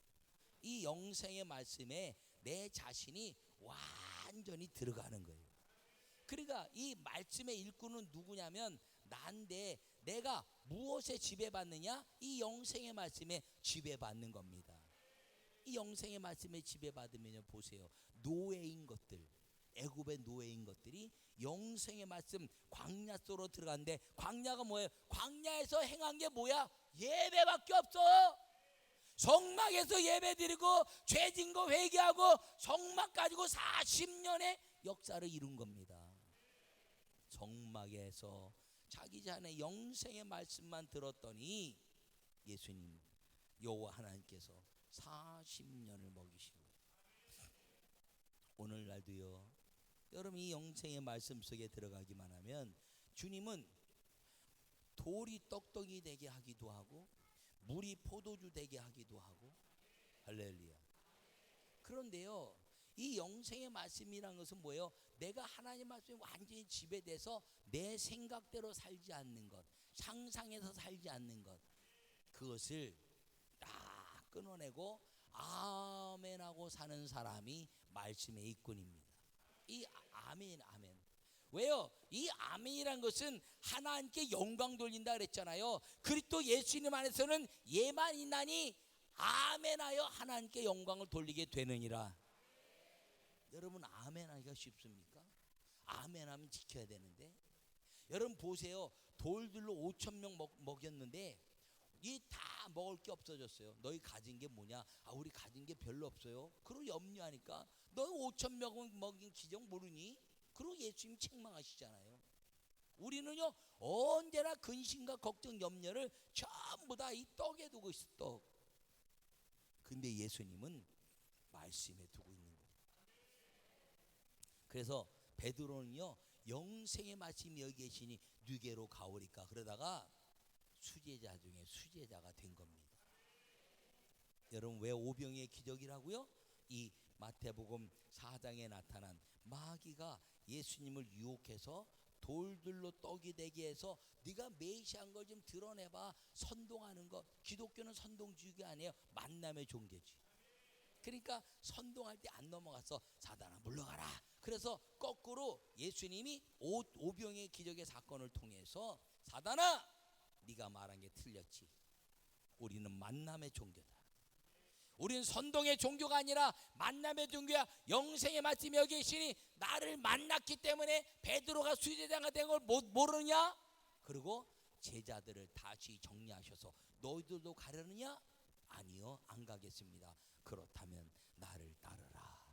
이 영생의 말씀에 내 자신이 완전히 들어가는 거예요. 그러니까 이 말씀의 일꾼은 누구냐면 난데 내가 무엇에 지배받느냐? 이 영생의 말씀에 지배받는 겁니다. 이 영생의 말씀에 지배받으면 보세요. 노예인 것들, 애굽의 노예인 것들이 영생의 말씀 광야 속으로 들어간데 광야가 뭐예요? 광야에서 행한 게 뭐야? 예배밖에 없어. 성막에서 예배드리고 죄진 거 회개하고 성막 가지고 40년의 역사를 이룬 겁니다. 성막에서 자기 자신의 영생의 말씀만 들었더니 예수님 여호와 하나님께서 40년을 먹이신 거예요. 오늘날도요 여러분 이 영생의 말씀 속에 들어가기만 하면 주님은 돌이 떡떡이 되게 하기도 하고 물이 포도주 되게 하기도 하고 할렐루야. 그런데요 이 영생의 말씀이라는 것은 뭐예요? 내가 하나님 말씀에 완전히 지배돼서 내 생각대로 살지 않는 것, 상상해서 살지 않는 것, 그것을 딱 끊어내고 아멘하고 사는 사람이 말씀의 일꾼입니다. 이 아멘. 왜요? 이 아멘이란 것은 하나님께 영광 돌린다 그랬잖아요. 그리스도 예수님 안에서는 예만 있나니 아멘하여 하나님께 영광을 돌리게 되느니라. 여러분 아멘하기가 쉽습니까? 아멘하면 지켜야 되는데. 여러분 보세요. 돌들로 5,000명 먹였는데 이 다 먹을 게 없어졌어요. 너희 가진 게 뭐냐? 우리 가진 게 별로 없어요. 그러고 염려하니까 너희 5,000명 먹인 기적 모르니? 그러고 예수님 책망하시잖아요. 우리는요 언제나 근심과 걱정 염려를 전부 다 이 떡에 두고 있어. 떡. 근데 예수님은 말씀에 두고 있는 거예요. 그래서 베드로는요 영생의 말씀이 여기 계시니 누게로 가오리까 그러다가 수제자 중에 수제자가 된 겁니다. 여러분 왜 오병이의 기적이라고요? 이 마태복음 4장에 나타난 마귀가 예수님을 유혹해서 돌들로 떡이 되게 해서 네가 메시아인 걸 좀 드러내봐. 선동하는 거. 기독교는 선동주의가 아니에요. 만남의 종교지. 그러니까 선동할 때 안 넘어가서 사단아 물러가라. 그래서 거꾸로 예수님이 오병의 기적의 사건을 통해서 사단아 네가 말한 게 틀렸지. 우리는 만남의 종교다. 우리는 선동의 종교가 아니라 만남의 종교야. 영생의 말씀이 여기 계시니 나를 만났기 때문에 베드로가 수제자가 된 걸 모르느냐? 그리고 제자들을 다시 정리하셔서 너희들도 가려느냐? 아니요 안 가겠습니다. 그렇다면 나를 따르라.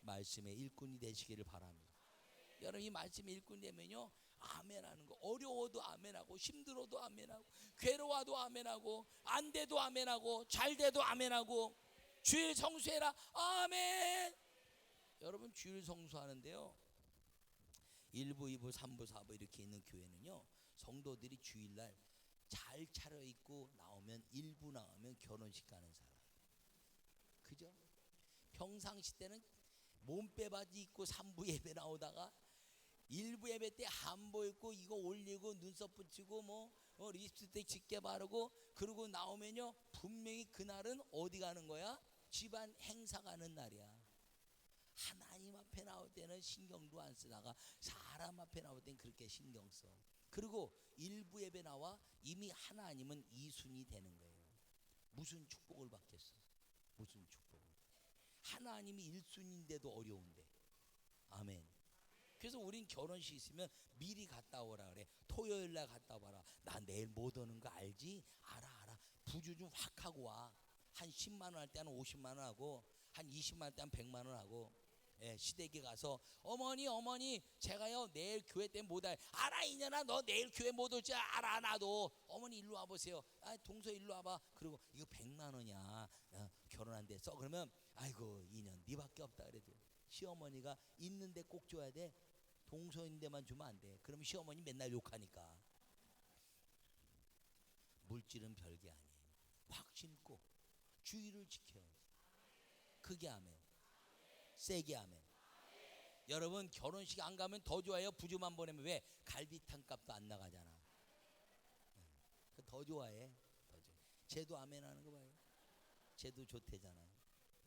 말씀의 일꾼이 되시기를 바랍니다. 여러분 이 말씀의 일꾼이 되면요 아멘하는 거. 어려워도 아멘하고, 힘들어도 아멘하고, 괴로워도 아멘하고, 안 돼도 아멘하고, 잘 돼도 아멘하고, 주일 성수해라 아멘. 여러분 주일 성수하는데요, 1부, 2부, 3부, 4부 이렇게 있는 교회는요, 성도들이 주일날 잘 차려입고 나오면 1부 나오면 결혼식 가는 사람, 그죠? 평상시 때는 몸빼 바지 입고 3부 예배 나오다가 1부 예배 때 한복 입고 이거 올리고 눈썹 붙이고 립스틱 짙게 바르고 그러고 나오면요, 분명히 그날은 어디 가는 거야? 집안 행사 가는 날이야. 하나님 앞에 나올 때는 신경도 안 쓰다가 사람 앞에 나올 때는 그렇게 신경 써. 그리고 일부 예배 나와 이미 하나님은 이순이 되는 거예요. 무슨 축복을 받겠어? 무슨 축복을? 하나님이 1순위인데도 어려운데. 아멘. 그래서 우린 결혼식 있으면 미리 갔다 오라 그래. 토요일 날 갔다 와라. 나 내일 못 오는 거 알지? 알아. 부주 좀 확 하고 와. 한 10만 원 할 때는 50만 원 하고, 한 20만 원 할 때는 100만 원 하고. 예, 시댁에 가서 어머니 제가요 내일 교회 때문에 못 와요. 알아 이년아, 너 내일 교회 못 올 줄 알아. 나도. 어머니 일로 와보세요. 동서 일로 와봐. 그리고 이거 100만 원이야. 결혼 안 됐어. 그러면 아이고 이년 니밖에 없다 그래도 시어머니가 있는데 꼭 줘야 돼. 동서인데만 주면 안 돼. 그러면 시어머니 맨날 욕하니까. 물질은 별게 아니에요. 확 심고 주의를 지켜요. 크게 하면, 세게 하면. 여러분 결혼식 안 가면 더 좋아요? 부주만 보내면? 왜? 갈비탕 값도 안 나가잖아. 더 좋아해. 더 좋아. 쟤도 아멘 하는 거 봐요. 쟤도 좋대잖아요.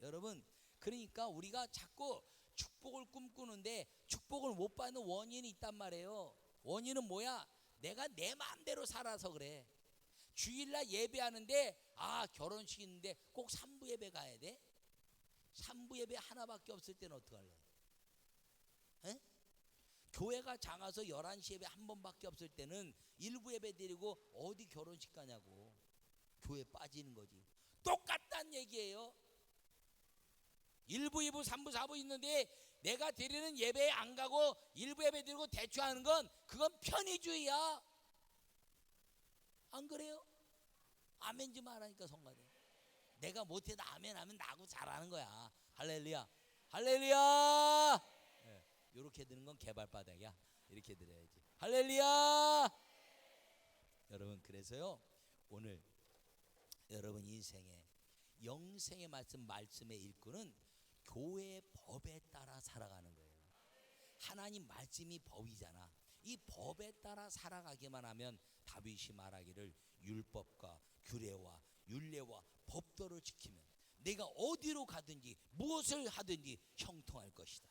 여러분 그러니까 우리가 자꾸 축복을 꿈꾸는데 축복을 못 받는 원인이 있단 말이에요. 원인은 뭐야? 내가 내 마음대로 살아서 그래. 주일날 예배하는데 결혼식 있는데 꼭 3부 예배 가야 돼? 3부 예배 하나밖에 없을 때는 어떡할래? 에? 교회가 작아서 11시 예배 한 번밖에 없을 때는 1부 예배 드리고 어디 결혼식 가냐고. 교회 빠지는 거지. 똑같다는 얘기예요. 1부, 2부, 3부, 4부 있는데 내가 드리는 예배에 안 가고 1부 예배 드리고 대충하는 건 그건 편의주의야. 안 그래요? 아멘 좀 하라니까 성가대. 내가 못해도 아멘 하면 나하고 잘하는 거야. 할렐루야. 할렐루야. 네, 이렇게 드는 건 개발바닥이야. 이렇게 드려야지. 할렐루야. 여러분 그래서요 오늘 여러분 인생에 영생의 말씀의 일꾼은 교회의 법에 따라 살아가는 거예요. 하나님 말씀이 법이잖아. 이 법에 따라 살아가기만 하면 다윗이 말하기를 율법과 규례와 율례와 법도를 지키면 내가 어디로 가든지 무엇을 하든지 형통할 것이다.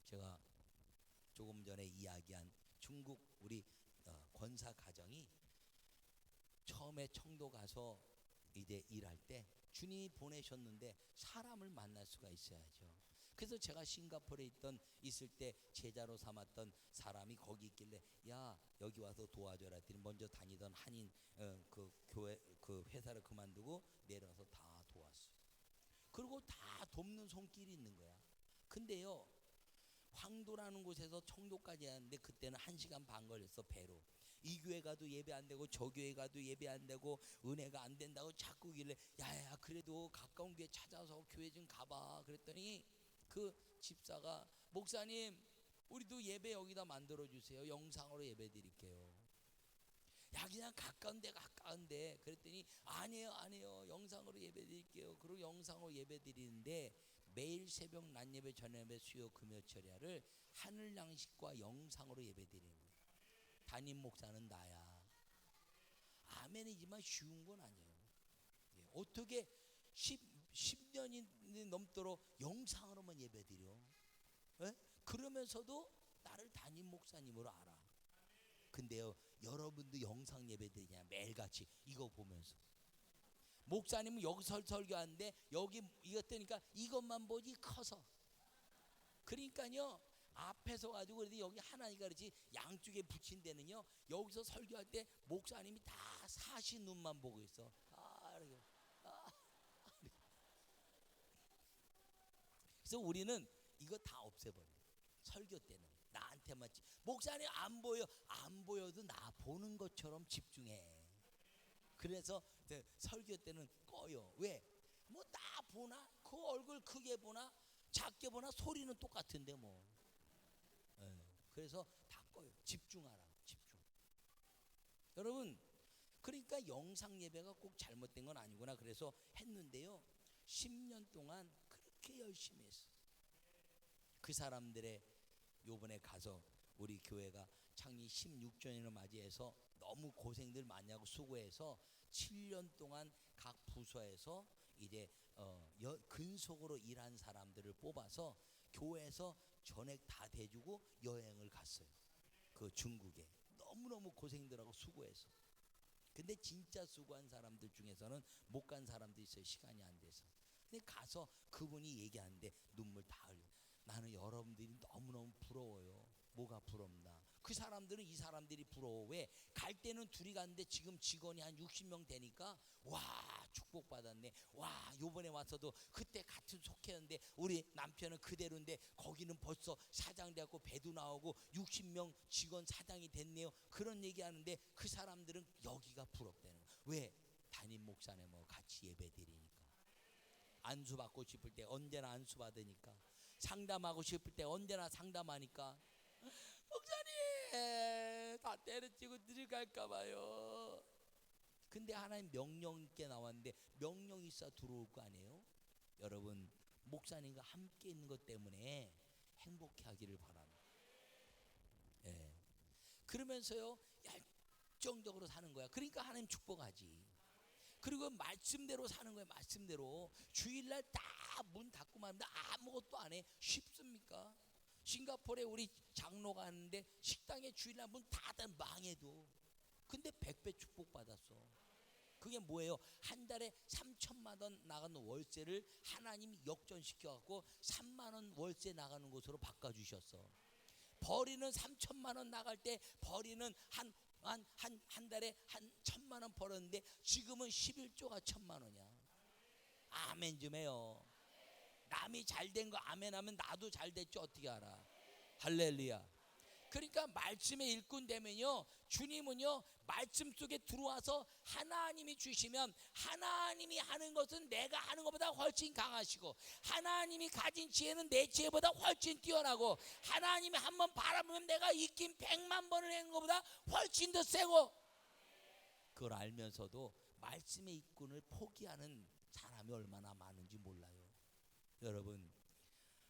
제가 조금 전에 이야기한 중국 우리 권사 가정이 처음에 청도 가서 이제 일할 때 주님이 보내셨는데 사람을 만날 수가 있어야죠. 그래서 제가 싱가포르에 있을 때 제자로 삼았던 사람이 거기 있길래 야 여기 와서 도와줘라 했더니 먼저 다니던 한인 그 교회 그 회사를 그만두고 내려와서 다 도왔어요. 그리고 다 돕는 손길이 있는 거야. 근데요 황도라는 곳에서 청도까지 하는데 그때는 1시간 반 걸렸어 배로. 이 교회 가도 예배 안 되고 저 교회 가도 예배 안 되고 은혜가 안 된다고 자꾸 길래 야야 그래도 가까운 교회 찾아서 교회 좀 가봐 그랬더니 그 집사가 목사님 우리도 예배 여기다 만들어주세요. 영상으로 예배 드릴게요. 야 그냥 가까운데 그랬더니 아니에요 영상으로 예배 드릴게요. 그리고 영상으로 예배 드리는데 매일 새벽 낮예배 저녁예배 수요 금요철야를 하늘 양식과 영상으로 예배 드리는 거예요. 담임 목사는 나야. 아멘이지만 쉬운 건 아니에요. 어떻게 10년이 넘도록 영상으로만 예배 드려? 그러면서도 나를 담임 목사님으로 알아. 근데요 여러분도 영상 예배 드리냐 매일같이 이거 보면서. 목사님은 여기서 설교하는데 여기 이거 뜨니까 이것만 보지 커서. 그러니까요 앞에서 가지고 그래도 여기 하나니까 그렇지 양쪽에 붙인 데는요 여기서 설교할 때 목사님이 다 사시 눈만 보고 있어. 이렇게. 그래서 우리는 이거 다 없애버려. 설교 때는 나 나한테만 목사님 안 보여. 안 보여도 나 보는 것처럼 집중해. 그래서 설교 때는 꺼요. 왜? 뭐 나 보나? 그 얼굴 크게 보나? 작게 보나? 소리는 똑같은데 뭐. 그래서 다 꺼요. 집중하라고. 집중. 여러분, 그러니까 영상 예배가 꼭 잘못된 건 아니구나. 그래서 했는데요. 10년 동안 그렇게 열심히 했어. 그 사람들의 요번에 가서 우리 교회가 창립 16주년을 맞이해서 너무 고생들 많이 하고 수고해서 7년 동안 각 부서에서 이제 근속으로 일한 사람들을 뽑아서 교회에서 전액 다 대주고 여행을 갔어요. 그 중국에 너무너무 고생들 하고 수고해서. 근데 진짜 수고한 사람들 중에서는 못 간 사람도 있어요. 시간이 안 돼서. 근데 가서 그분이 얘기하는데 눈물 다 흘려. 나는 여러분들이 너무너무 부러워요. 뭐가 부럽나? 그 사람들은 이 사람들이 부러워. 왜? 갈 때는 둘이 갔는데 지금 직원이 한 60명 되니까 와 축복받았네. 와 요번에 와서도 그때 같은 속했는데 우리 남편은 그대로인데 거기는 벌써 사장 돼갖고 배도 나오고 60명 직원 사장이 됐네요. 그런 얘기하는데 그 사람들은 여기가 부럽다는 거야. 왜? 담임 목사네 뭐 같이 예배드리니까. 안수 받고 싶을 때 언제나 안수 받으니까. 상담하고 싶을 때 언제나 상담하니까. 목사님 다 때려치고 들어갈까 봐요. 근데 하나님 명령 있게 나왔는데 명령 있어 들어올 거 아니에요? 여러분 목사님과 함께 있는 것 때문에 행복해 하기를 바랍니다. 예. 그러면서요 열정적으로 사는 거야. 그러니까 하나님 축복하지. 그리고 말씀대로 사는 거예요. 말씀대로 주일날 다 문 닫고 말합니다. 아무것도 안 해. 쉽습니까? 싱가포르에 우리 장로가 왔는데 식당에 주일날 문 닫아 망해도 근데 100배 축복받았어. 그게 뭐예요? 한 달에 3천만 원 나가는 월세를 하나님이 역전시켜갖고 3만 원 월세 나가는 곳으로 바꿔주셨어. 벌이는 3천만 원 나갈 때 벌이는 한 달에 한 1,000만 원 벌었는데 지금은 11조가 1,000만 원이야. 아멘 좀 해요. 남이 잘된 거 아멘 하면 나도 잘 됐죠. 어떻게 알아? 할렐루야. 그러니까 말씀의 일꾼 되면요 주님은요 말씀 속에 들어와서 하나님이 주시면 하나님이 하는 것은 내가 하는 것보다 훨씬 강하시고 하나님이 가진 지혜는 내 지혜보다 훨씬 뛰어나고 하나님이 한번 바라보면 내가 익힌 100만 번을 하는 것보다 훨씬 더 세고 그걸 알면서도 말씀의 일꾼을 포기하는 사람이 얼마나 많은지 몰라요. 여러분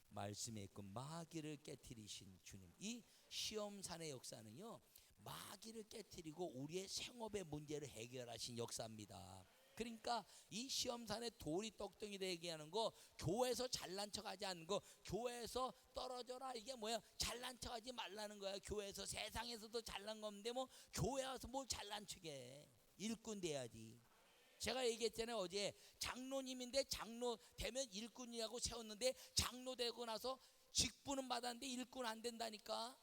말씀의 일꾼 마귀를 깨트리신 주님, 이 시험산의 역사는요 마귀를 깨트리고 우리의 생업의 문제를 해결하신 역사입니다. 그러니까 이 시험산에 돌이 떡덩이 되게 하는 거, 교회에서 잘난 척하지 않는 거, 교회에서 떨어져라 이게 뭐야? 잘난 척하지 말라는 거야. 교회에서 세상에서도 잘난 거 없는데 뭐 교회 와서 뭘 잘난 척해? 일꾼 돼야지. 제가 얘기했잖아요 어제. 장로님인데 장로 되면 일꾼이라고 세웠는데 장로 되고 나서 직분은 받았는데 일꾼 안 된다니까.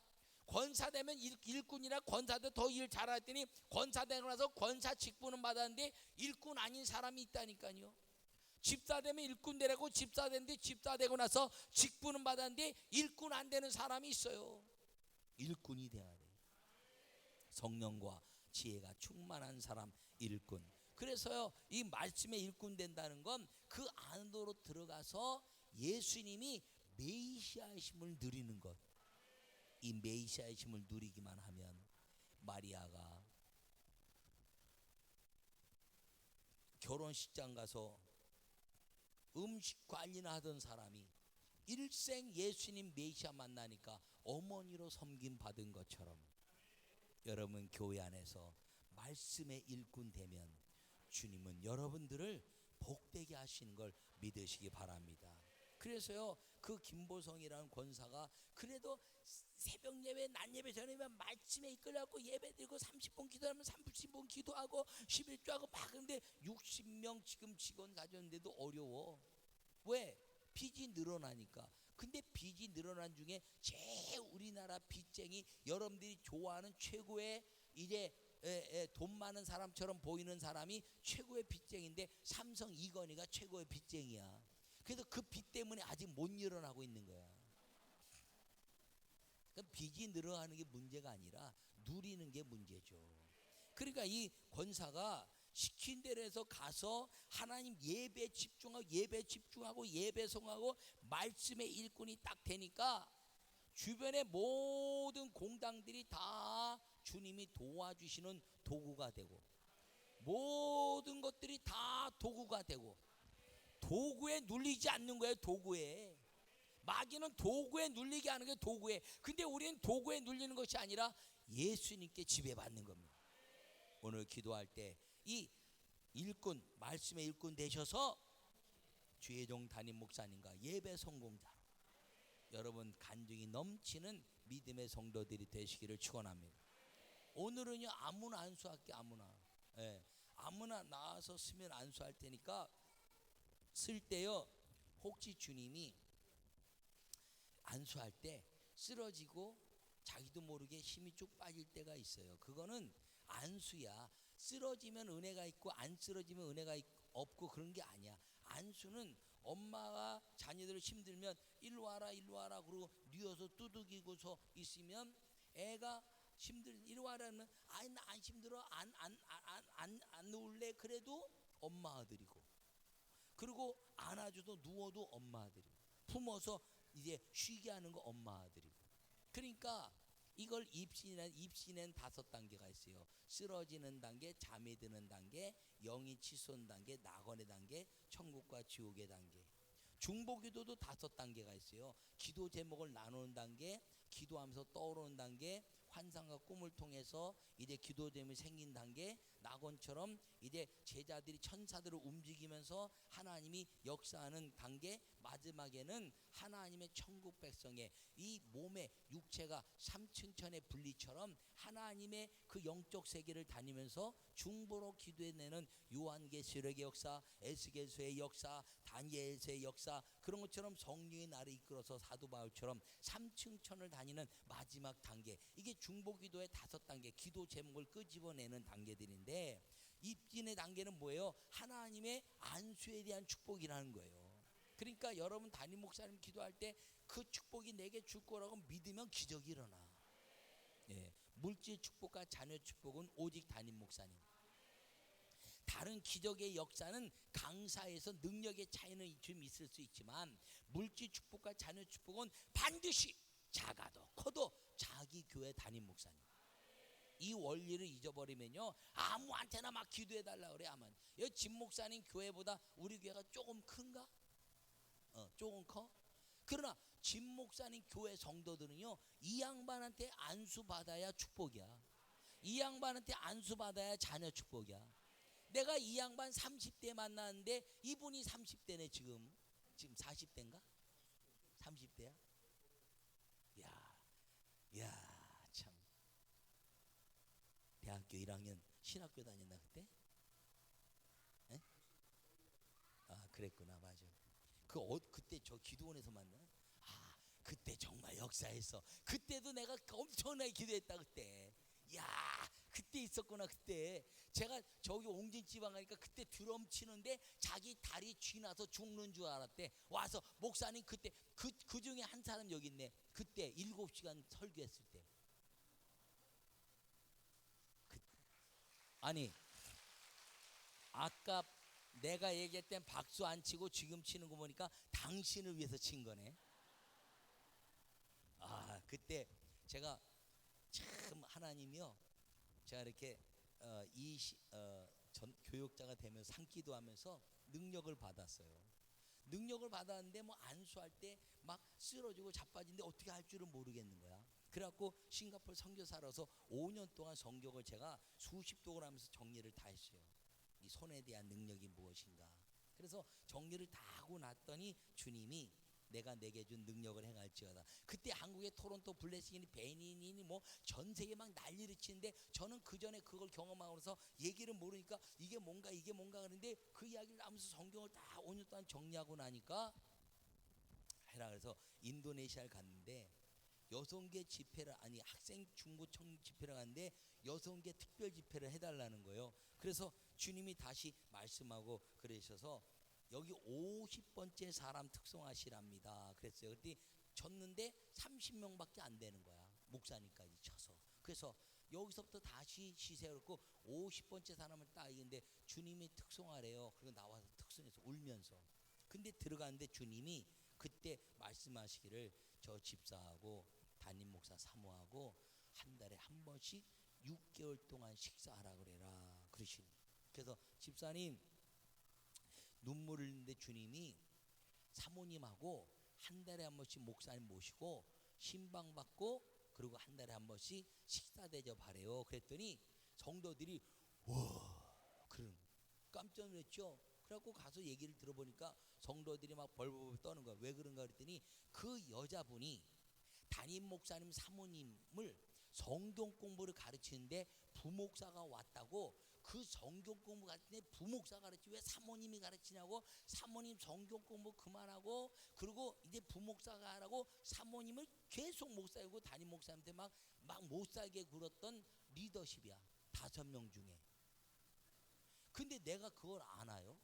권사 되면 일꾼이라 권사도 더 일 잘했더니 권사 되고 나서 권사 직분은 받았는데 일꾼 아닌 사람이 있다니까요. 집사 되면 일꾼 되라고 집사 되는데 집사 되고 나서 직분은 받았는데 일꾼 안 되는 사람이 있어요. 일꾼이 돼야 돼. 성령과 지혜가 충만한 사람 일꾼. 그래서요 이 말씀에 일꾼 된다는 건 그 안으로 들어가서 예수님이 메시아이심을 누리는 것. 이 메시아이심을 누리기만 하면 마리아가 결혼식장 가서 음식 관리나 하던 사람이 일생 예수님 메시아 만나니까 어머니로 섬김 받은 것처럼 여러분 교회 안에서 말씀의 일꾼 되면 주님은 여러분들을 복되게 하시는 걸 믿으시기 바랍니다. 그래서요 그 김보성이라는 권사가 그래도 새벽 예배 낮 예배 전에면 말씀에 이끌려갖고 예배 드리고 30분 기도하면 30분 기도하고 11조하고 막 그런데 60명 지금 직원 가졌는데도 어려워. 왜? 빚이 늘어나니까. 근데 빚이 늘어난 중에 제일 우리나라 빚쟁이 여러분들이 좋아하는 최고의 이제 돈 많은 사람처럼 보이는 사람이 최고의 빚쟁이인데 삼성 이건희가 최고의 빚쟁이야. 그래서 그 빚 때문에 아직 못 일어나고 있는 거야. 그 빚이 늘어나는 게 문제가 아니라 누리는 게 문제죠. 그러니까 이 권사가 시킨 대로 해서 가서 하나님 예배 집중하고 예배 성하고 말씀의 일꾼이 딱 되니까 주변의 모든 공당들이 다 주님이 도와주시는 도구가 되고, 모든 것들이 다 도구가 되고, 도구에 눌리지 않는 거예요. 도구에. 마귀는 도구에 눌리게 하는 게 도구에. 근데 우리는 도구에 눌리는 것이 아니라 예수님께 지배받는 겁니다. 오늘 기도할 때 이 일꾼, 말씀의 일꾼 되셔서 주의 종 담임 목사님과 예배 성공자로 여러분 간증이 넘치는 믿음의 성도들이 되시기를 축원합니다. 오늘은요 아무나 안수할게. 아무나. 예, 아무나 나와서 쓰면 안수할 테니까 쓸 때요 혹시 주님이 안수할 때 쓰러지고 자기도 모르게 힘이 쭉 빠질 때가 있어요. 그거는 안수야. 쓰러지면 은혜가 있고 안 쓰러지면 은혜가 없고 그런 게 아니야. 안수는 엄마가 자녀들을 힘들면 일로 와라 그러고 뉘어서 두들기고서 있으면 애가 일로 와라는 아니 나 안 힘들어 안 누울래 그래도 엄마 아들이고, 그리고 안아줘도 누워도 엄마 아들이고, 품어서 이제 쉬게 하는 거 엄마 아들이고. 그러니까 이걸 입신엔 5단계가 있어요. 쓰러지는 단계, 잠이 드는 단계, 영이 치솟는 단계, 낙원의 단계, 천국과 지옥의 단계. 중보기도도 5단계가 있어요. 기도 제목을 나누는 단계, 기도하면서 떠오르는 단계, 환상과 꿈을 통해서 이제 기도 제목이 생긴 단계, 낙원처럼 이제 제자들이 천사들을 움직이면서 하나님이 역사하는 단계, 마지막에는 하나님의 천국 백성의 이 몸의 육체가 삼층천의 분리처럼 하나님의 그 영적 세계를 다니면서 중보로 기도해내는 요한계시록의 역사, 에스겔서의 역사, 다니엘서의 역사, 그런 것처럼 성령의 나를 이끌어서 사도 바울처럼 삼층천을 다니는 마지막 단계, 이게 중보기도의 5단계, 기도 제목을 끄집어내는 단계들인데, 입진의 단계는 뭐예요? 하나님의 안수에 대한 축복이라는 거예요. 그러니까 여러분 담임 목사님 기도할 때 그 축복이 내게 줄 거라고 믿으면 기적이 일어나. 예, 물질 축복과 자녀 축복은 오직 담임 목사님. 다른 기적의 역사는 강사에서 능력의 차이는 좀 있을 수 있지만 물질 축복과 자녀 축복은 반드시 작아도 커도 자기 교회 담임 목사님. 이 원리를 잊어버리면요 아무한테나 막 기도해달라 그래. 아마 여기 진 목사님 교회보다 우리 교회가 조금 큰가? 조금 커? 그러나 진 목사님 교회 성도들은요 이 양반한테 안수 받아야 축복이야. 이 양반한테 안수 받아야 자녀 축복이야. 내가 이 양반 30대 만났는데 이분이 30대네. 지금 40대인가? 30대야? 야, 참. 대학교 1학년 신학교 다녔나 그때? 에? 아, 그랬구나. 맞아. 그때 저 기도원에서 만나. 아, 그때 정말 역사했어. 그때도 내가 엄청나게 기도했다 그때. 야, 그때 있었구나. 그때 제가 저기 옹진지방 가니까 그때 드럼 치는데 자기 다리 쥐나서 죽는 줄 알았대. 와서 목사님 그때 그 중에 한 사람 여기 있네. 그때 7시간 설교했을 때. 아니 아까 내가 얘기했던 박수 안 치고 지금 치는 거 보니까 당신을 위해서 친 거네. 아, 그때 제가 참 하나님이요, 제가 이렇게 교육자가 되면서 산기도 하면서 능력을 받았어요. 능력을 받았는데 뭐 안수할 때 막 쓰러지고 자빠지는데 어떻게 할 줄을 모르겠는 거야. 그래갖고 싱가포르 선교사로서 5년 동안 성경을 제가 수십 독을 하면서 정리를 다 했어요. 이 손에 대한 능력이 무엇인가. 그래서 정리를 다 하고 났더니 주님이 내가 내게 준 능력을 행할지어다. 그때 한국의 토론토 블레싱이니 베닌이니 뭐 전 세계 막 난리를 치는데 저는 그 전에 그걸 경험하고서 얘기를 모르니까 이게 뭔가 그러는데 그 이야기를 하면서 성경을 다 5년 동안 정리하고 나니까 해라 그래서 인도네시아를 갔는데 여성계 집회를 학생 중고청 집회를 갔는데 여성계 특별 집회를 해달라는 거예요. 그래서 주님이 다시 말씀하고 그러셔서 여기 50번째 사람 특송하시랍니다 그랬어요. 그랬더니 졌는데 30명밖에 안 되는 거야. 목사님까지 쳐서. 그래서 여기서부터 다시 시세였고 50번째 사람을 딱 이긴데 주님이 특송하래요. 그리고 나와서 특송해서 울면서. 근데 들어가는데 주님이 그때 말씀하시기를 저 집사하고 담임 목사 사모하고 한 달에 한 번씩 6개월 동안 식사하라 그래라 그러시니. 그래서 집사님 눈물 흘리는데 주님이 사모님하고 한 달에 한 번씩 목사님 모시고 신방 받고 그리고 한 달에 한 번씩 식사 대접하래요. 그랬더니 성도들이 와 그런 깜짝 놀랐죠. 그래갖고 가서 얘기를 들어보니까 성도들이 막 벌벌 떠는 거야. 왜 그런가 그랬더니 그 여자분이 담임 목사님 사모님을 성경 공부를 가르치는데 부목사가 왔다고. 그 성경 공부 가르치는데 부목사가 가르치 왜 사모님이 가르치냐고. 사모님 성경 공부 그만하고 그리고 이제 부목사가 하라고 사모님을 계속 못 살고 담임 목사님한테 막 못 살게 굴었던 리더십이야. 5명 중에. 근데 내가 그걸 아나요?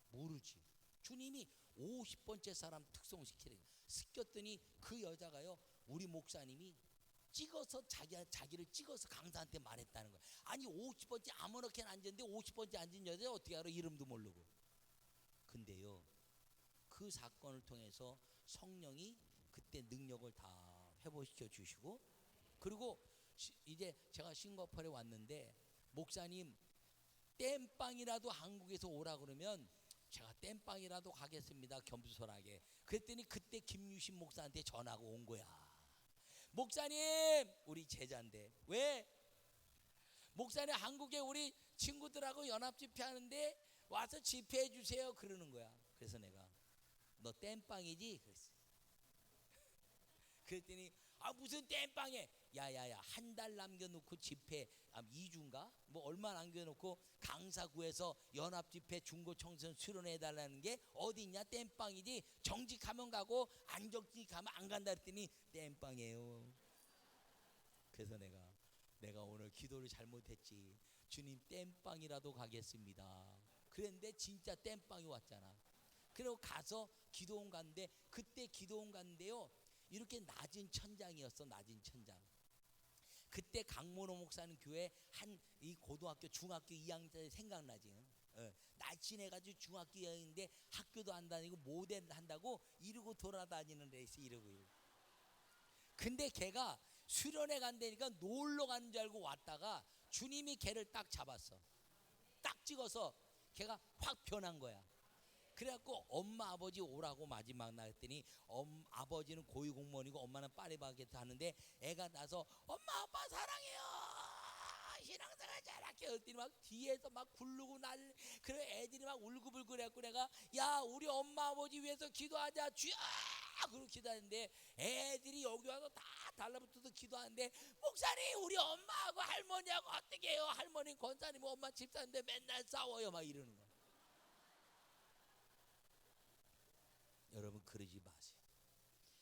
모르지. 주님이 50번째 사람 특송시키래. 시켰더니 그 여자가요 우리 목사님이 찍어서 자기를 찍어서 강사한테 말했다는 거야. 아니 50번째 아무렇게나 앉았는데 50번째 앉은 여자 어떻게 알아? 이름도 모르고. 근데요 그 사건을 통해서 성령이 그때 능력을 다 회복시켜 주시고 그리고 이제 제가 싱가포르에 왔는데 목사님 땜빵이라도 한국에서 오라 그러면 제가 땜빵이라도 가겠습니다 겸손하게. 그랬더니 그때 김유신 목사한테 전화가 온 거야. 목사님 우리 제자인데 왜 목사님 한국에 우리 친구들하고 연합집회 하는데 와서 집회해 주세요 그러는 거야. 그래서 내가 너 땜빵이지? 그랬어. 그랬더니 아 무슨 땜빵에 야야야 한 달 남겨놓고 집회 2주인가 뭐 얼마 남겨놓고 강사 구해서 연합집회 중고청소년 수련해달라는 게 어디 있냐. 땜빵이지. 정직하면 가고 안 정직하면 안 간다 그랬더니 땜빵이에요. 그래서 내가 오늘 기도를 잘못했지. 주님 땜빵이라도 가겠습니다. 그랬는데 진짜 땜빵이 왔잖아. 그리고 가서 기도원 갔는데 그때 기도원 갔는데요 이렇게 낮은 천장이었어. 낮은 천장. 그때 강문호 목사님 교회 한 이 고등학교 중학교 2학년 때 생각나지. 날씬해가지고 중학교 2학년인데 학교도 안 다니고 모델 한다고 이러고 돌아다니는 데 있어. 이러고. 근데 걔가 수련회 간다니까 놀러 가는 줄 알고 왔다가 주님이 걔를 딱 잡았어. 딱 찍어서 걔가 확 변한 거야. 그래갖고 엄마 아버지 오라고 마지막 날 했더니 아버지는 고위공무원이고 엄마는 파리바게트 하는데 애가 나서 엄마 아빠 사랑해요 신앙생활 잘할게 했더니 막 뒤에서 막 굴르고 그래 애들이 막 울고불고 그래갖고 내가 야 우리 엄마 아버지 위해서 기도하자 주야 그러고 기도하는데 애들이 여기 와서 다 달라붙어서 기도하는데 목사님 우리 엄마하고 할머니하고 어떻게 해요. 할머니 권사님 엄마 집사인데 맨날 싸워요 막 이러는 거야. 여러분 그러지 마세요.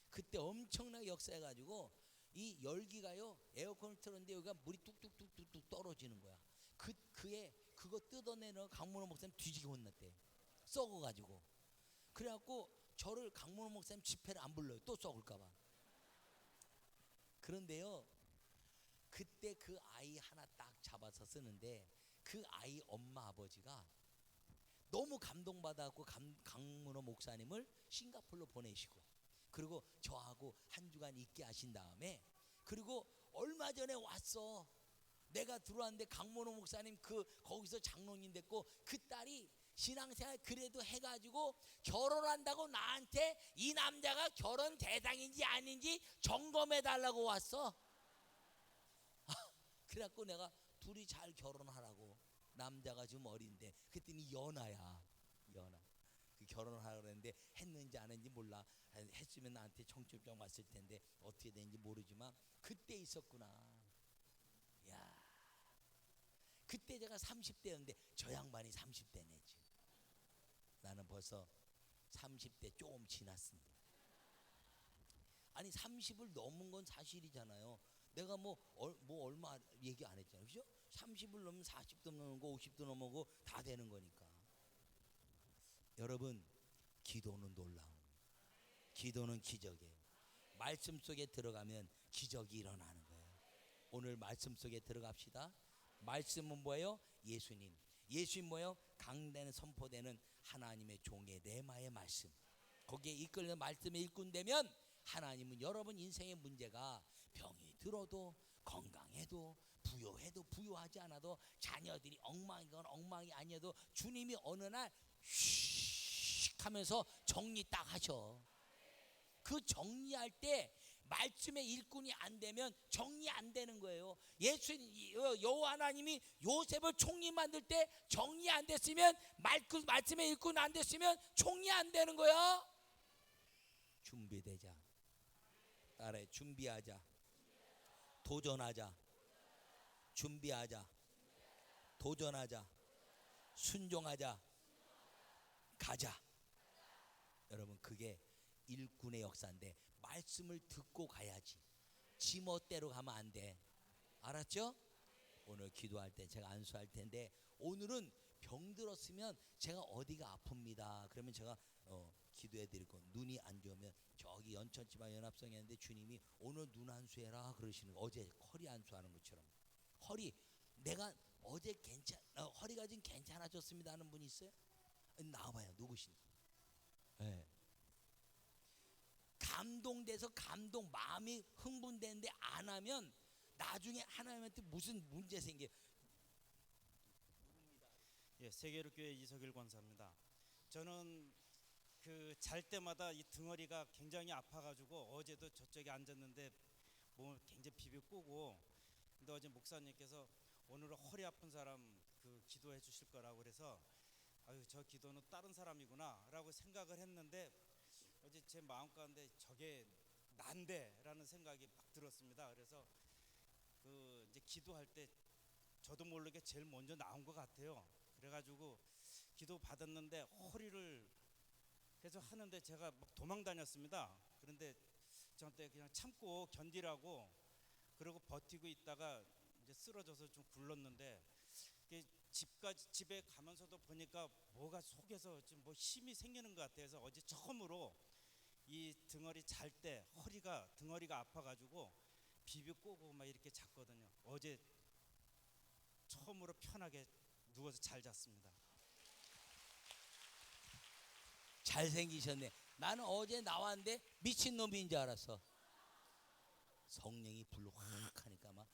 그때 엄청나게 역사해가지고 이 열기가요 에어컨을 틀었는데 여기가 물이 뚝뚝뚝뚝 떨어지는 거야. 그거 뜯어내는 강문호 목사님 뒤지게 혼났대. 썩어가지고. 그래갖고 저를 강문호 목사님 집회를 안 불러요. 또 썩을까봐. 그런데요 그때 그 아이 하나 딱 잡아서 쓰는데 그 아이 엄마 아버지가 너무 감동받아갖고 강문호 목사님을 싱가포르로 보내시고 그리고 저하고 한 주간 있게 하신 다음에 그리고 얼마 전에 왔어. 내가 들어왔는데 강문호 목사님 거기서 장로님 됐고 그 딸이 신앙생활 그래도 해가지고 결혼한다고 나한테 이 남자가 결혼 대상인지 아닌지 점검해달라고 왔어. 그래갖고 내가 둘이 잘 결혼하라고. 남자가 좀 어린데 그랬더니 연하야. 그 결혼을 하려고 했는데 했는지 안 했는지 몰라. 했으면 나한테 청첩장 왔을 텐데 어떻게 됐는지 모르지만 그때 있었구나. 야, 그때 제가 30대였는데 저 양반이 30대네 지금. 나는 벌써 30대 조금 지났습니다. 아니 30을 넘은 건 사실이잖아요. 내가 뭐 얼마 얘기 안 했잖아요. 그죠? 30을 넘으면 40도 넘고 50도 넘고 다 되는 거니까. 여러분 기도는 놀라운 거예요. 기도는 기적이에요. 말씀 속에 들어가면 기적이 일어나는 거예요. 오늘 말씀 속에 들어갑시다. 말씀은 뭐예요? 예수님. 예수님 뭐예요? 강단에 선포되는 하나님의 종의 레마의 말씀. 거기에 이끌려 말씀에 일꾼되면 하나님은 여러분 인생의 문제가 병이 들어도 건강해도 부유해도 부유하지 않아도 자녀들이 엉망이건 엉망이 아니어도 주님이 어느 날 휙 하면서 정리 딱 하셔. 그 정리할 때 말씀의 일꾼이 안 되면 정리 안 되는 거예요. 여호와 하나님이 요셉을 총리 만들 때 정리 안 됐으면 말씀의 일꾼 안 됐으면 총리 안 되는 거야. 준비되자. 따라해. 준비하자. 도전하자. 준비하자. 도전하자. 순종하자. 가자. 여러분 그게 일꾼의 역사인데 말씀을 듣고 가야지. 지멋대로 가면 안 돼. 알았죠? 오늘 기도할 때 제가 안수할 텐데 오늘은 병 들었으면 제가 어디가 아픕니다. 그러면 제가 기도해 드릴 거. 눈이 안 좋으면 저기 연천지방 연합성에 있는데 주님이 오늘 눈 안수해라 그러시는 거. 어제 허리 안수하는 것처럼. 허리 내가 어제 허리가 지금 괜찮아졌습니다 하는 분 있어요? 나와봐요. 누구신지. 네. 감동돼서 마음이 흥분되는데 안 하면 나중에 하나님한테 무슨 문제 생겨. 예, 세계로교회 이석일 권사입니다. 저는 그 잘 때마다 이 등허리가 굉장히 아파가지고 어제도 저쪽에 앉았는데 몸을 굉장히 비벼 꼬고, 근데 어제 목사님께서 오늘은 허리 아픈 사람 그 기도해 주실 거라고 그래서 아유 저 기도는 다른 사람이구나라고 생각을 했는데 어제 제 마음 가운데 저게 난데라는 생각이 막 들었습니다. 그래서 그 이제 기도할 때 저도 모르게 제일 먼저 나온 것 같아요. 그래가지고 기도 받았는데 허리를 계속 하는데 제가 막 도망 다녔습니다. 그런데 저한테 그냥 참고 견디라고 그러고 버티고 있다가 이제 쓰러져서 좀 굴렀는데 집에 가면서도 보니까 뭐가 속에서 좀 뭐 힘이 생기는 것 같아서 어제 처음으로 이 등허리 잘 때 등허리가 아파가지고 비벼 꼬고 막 이렇게 잤거든요. 어제 처음으로 편하게 누워서 잘 잤습니다. 잘생기셨네. 나는 어제 나왔는데 미친놈인 줄 알았어. 성령이 불로 확 하니까 막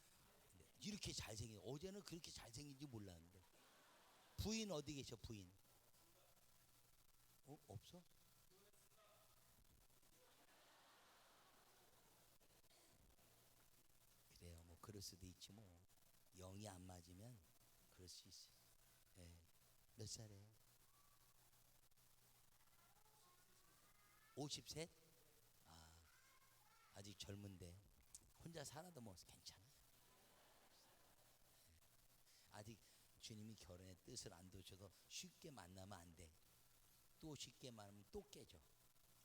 이렇게 잘생긴. 어제는 그렇게 잘생긴지 몰랐는데. 부인 어디 계셔? 부인 없어? 그래요. 뭐 그럴 수도 있지 뭐. 영이 안 맞으면 그럴 수 있어. 예. 몇 살이에요? 50셋? 아직 젊은데 혼자 살아도 뭐 괜찮아. 아직 주님이 결혼의 뜻을 안 두셔서 쉽게 만나면 안 돼. 또 쉽게 만나면 또 깨져.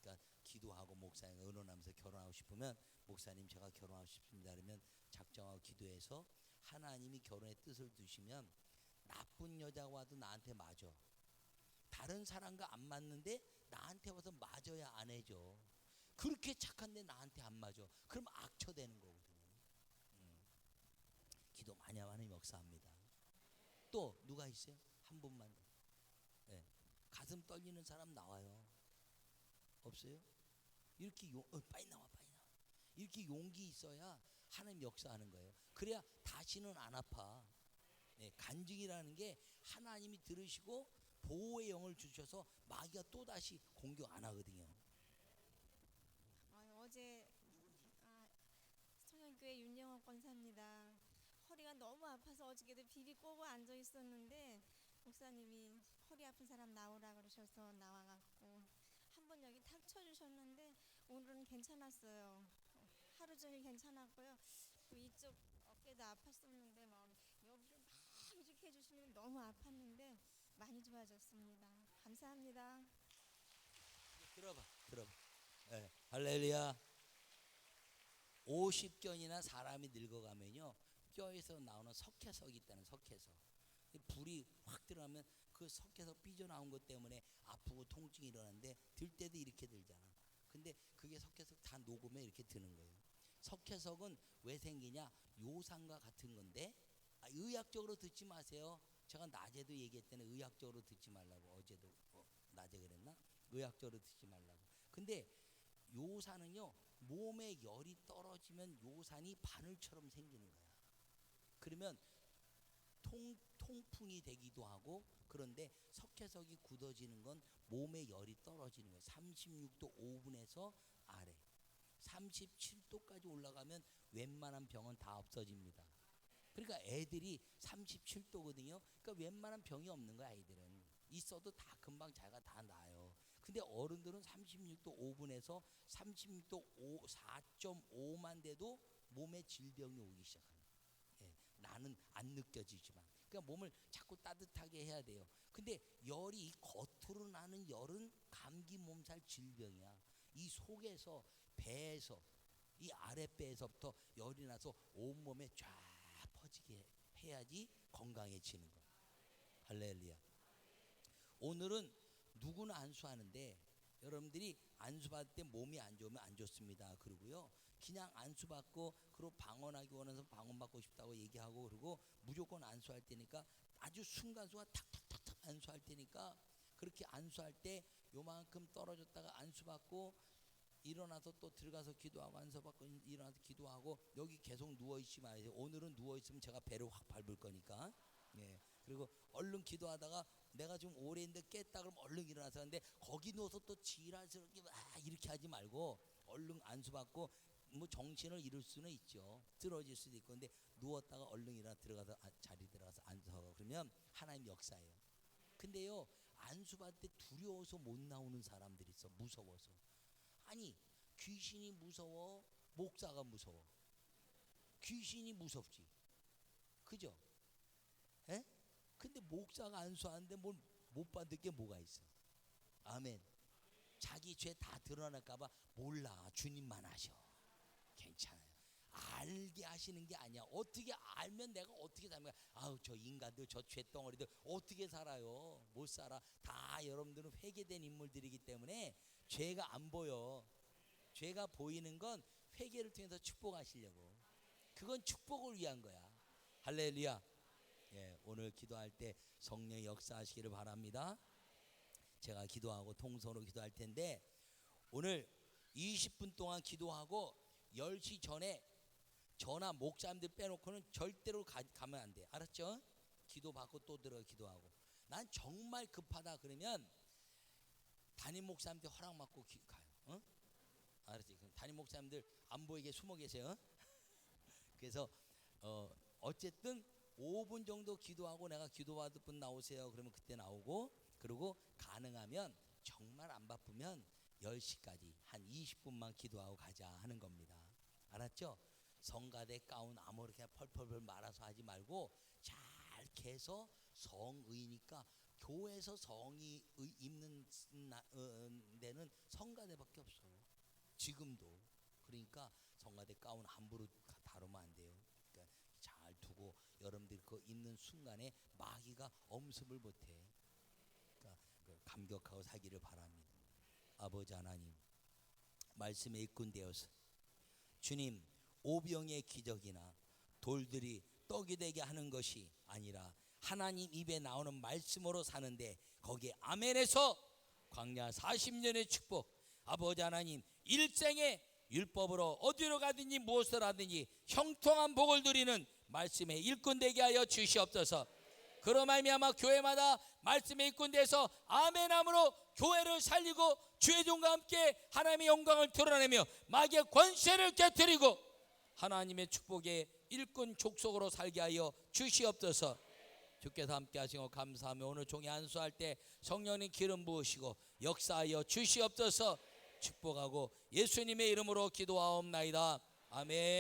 그러니까 기도하고 목사님 의논하면서 결혼하고 싶으면 목사님 제가 결혼하고 싶습니다 그러면 작정하고 기도해서 하나님이 결혼의 뜻을 두시면 나쁜 여자가 와도 나한테 맞아. 다른 사람과 안 맞는데 나한테 와서 맞아야 안 해줘. 그렇게 착한데 나한테 안 맞아. 그럼 악처되는 거거든요. 기도 많이 하면 하나님 역사합니다. 또 누가 있어요? 한 분만. 네. 가슴 떨리는 사람 나와요. 없어요? 이렇게 빨리 나와. 이렇게 용기 있어야 하나님 역사하는 거예요. 그래야 다시는 안 아파. 네, 간증이라는 게 하나님이 들으시고 보호의 영을 주셔서 마귀가 또 다시 공격 안 하거든요. 어제 청년교회 윤영원 권사입니다. 허리가 너무 아파서 어저께도 비비 꼬고 앉아 있었는데 목사님이 허리 아픈 사람 나오라 그러셔서 나와갖고 한 번 여기 탁 쳐주셨는데 오늘은 괜찮았어요. 하루 종일 괜찮았고요. 이쪽 어깨도 아팠었는데 막 여기를 막 이렇게 해주시면 너무 아팠는데 많이 좋아졌습니다. 감사합니다. 들어봐. 네, 할렐루야. 50견이나 사람이 늙어가면요 뼈에서 나오는 석회석이 있다는. 석회석. 불이 확 들어가면 그 석회석 삐져나온 것 때문에 아프고 통증이 일어나는데 들 때도 이렇게 들잖아. 근데 그게 석회석 다 녹으면 이렇게 드는 거예요. 석회석은 왜 생기냐? 요산과 같은 건데 의학적으로 듣지 마세요. 제가 낮에도 얘기했더니 의학적으로 듣지 말라고. 어제도 낮에 그랬나? 의학적으로 듣지 말라고. 근데 요산은요, 몸에 열이 떨어지면 요산이 바늘처럼 생기는 거야. 그러면 통풍이 되기도 하고, 그런데 석회석이 굳어지는 건 몸에 열이 떨어지는 거예요. 36도 5분에서 아래 37도까지 올라가면 웬만한 병은 다 없어집니다. 그러니까 애들이 37도거든요. 그러니까 웬만한 병이 없는 거야. 아이들은 있어도 다 금방 자기가 다 나아요. 근데 어른들은 36도 5분에서 36도 4.5만 돼도 몸에 질병이 오기 시작합니다. 예, 나는 안 느껴지지만, 그러니까 몸을 자꾸 따뜻하게 해야 돼요. 근데 열이 겉으로 나는 열은 감기, 몸살, 질병이야. 이 속에서, 배에서, 이 아랫배에서부터 열이 나서 온몸에 쫙 퍼지게 해야지 건강해지는 거야. 할렐루야. 오늘은 누구나 안수하는데 여러분들이 안수받을 때 몸이 안 좋으면 안 좋습니다. 그러고요, 그냥 안수받고 그리고 방언하기 원해서 방언받고 싶다고 얘기하고, 그리고 무조건 안수할 때니까 아주 순간순간 탁탁탁탁 안수할 때니까, 그렇게 안수할 때 요만큼 떨어졌다가 안수받고 일어나서 또 들어가서 기도하고 안수받고 일어나서 기도하고, 여기 계속 누워있지 마세요. 오늘은 누워있으면 제가 배를 확 밟을 거니까. 예. 그리고 얼른 기도하다가 내가 좀 오래 있는데 깼다 그러면 얼른 일어나서 하는데, 거기 누워서 또 지랄스럽게 이렇게 하지 말고 얼른 안수받고, 뭐 정신을 잃을 수는 있죠. 쓰러질 수도 있고. 근데 누웠다가 얼른 일어나 들어가서 자리 들어가서 안수하고 그러면 하나님 역사예요. 근데요, 안수받을 때 두려워서 못 나오는 사람들이 있어. 무서워서. 아니, 귀신이 무서워? 목사가 무서워? 귀신이 무섭지. 그죠? 에? 근데 목사가 안수하는데 뭘 못 받을 게 뭐가 있어? 아멘. 자기 죄 다 드러날까봐 몰라. 주님만 아셔. 괜찮아요. 알게 하시는 게 아니야. 어떻게 알면 내가 어떻게 살면, 아우 저 인간들, 저 죄덩어리들 어떻게 살아요? 못 살아. 다 여러분들은 회개된 인물들이기 때문에 죄가 안 보여. 죄가 보이는 건 회개를 통해서 축복하시려고. 그건 축복을 위한 거야. 할렐루야. 예, 오늘 기도할 때 성령의 역사하시기를 바랍니다. 제가 기도하고 통성으로 기도할 텐데, 오늘 20분 동안 기도하고 10시 전에 전화 목사님들 빼놓고는 절대로 가면 안 돼. 알았죠? 기도받고 또 들어 기도하고. 난 정말 급하다 그러면 담임 목사님들 허락 받고 가요. 어? 알았지? 그럼 담임 목사님들 안 보이게 숨어 계세요. 그래서 어쨌든 5분 정도 기도하고 내가 기도받을 분 나오세요. 그러면 그때 나오고, 그리고 가능하면 정말 안 바쁘면 10시까지 한 20분만 기도하고 가자 하는 겁니다. 알았죠? 성가대 가운 아무렇게 펄펄펄 말아서 하지 말고 잘 개서 성의니까, 교회에서 성의 입는 데는 성가대밖에 없어요. 지금도. 그러니까 성가대 가운 함부로 다루면 안 돼요. 그러니까 잘 두고 여러분들이 그 입는 순간에 마귀가 엄습을 못해. 그러니까 감격하고 살기를 바랍니다. 아버지 하나님, 말씀에 입군되어서 주님, 오병의 기적이나 돌들이 떡이 되게 하는 것이 아니라 하나님 입에 나오는 말씀으로 사는데, 거기에 아멘에서 광야 40년의 축복, 아버지 하나님 일생에 율법으로 어디로 가든지 무엇을 하든지 형통한 복을 누리는 말씀의 일꾼 되게 하여 주시옵소서. 그로 말미암아 교회마다 말씀의 일꾼 돼서 아멘함으로 교회를 살리고 주의 종과 함께 하나님의 영광을 드러내며 마귀의 권세를 깨뜨리고 하나님의 축복의 일꾼 족속으로 살게 하여 주시옵소서. 주께서 함께 하시고 감사하며 오늘 종이 안수할 때 성령님 기름 부으시고 역사하여 주시옵소서. 축복하고 예수님의 이름으로 기도하옵나이다. 아멘.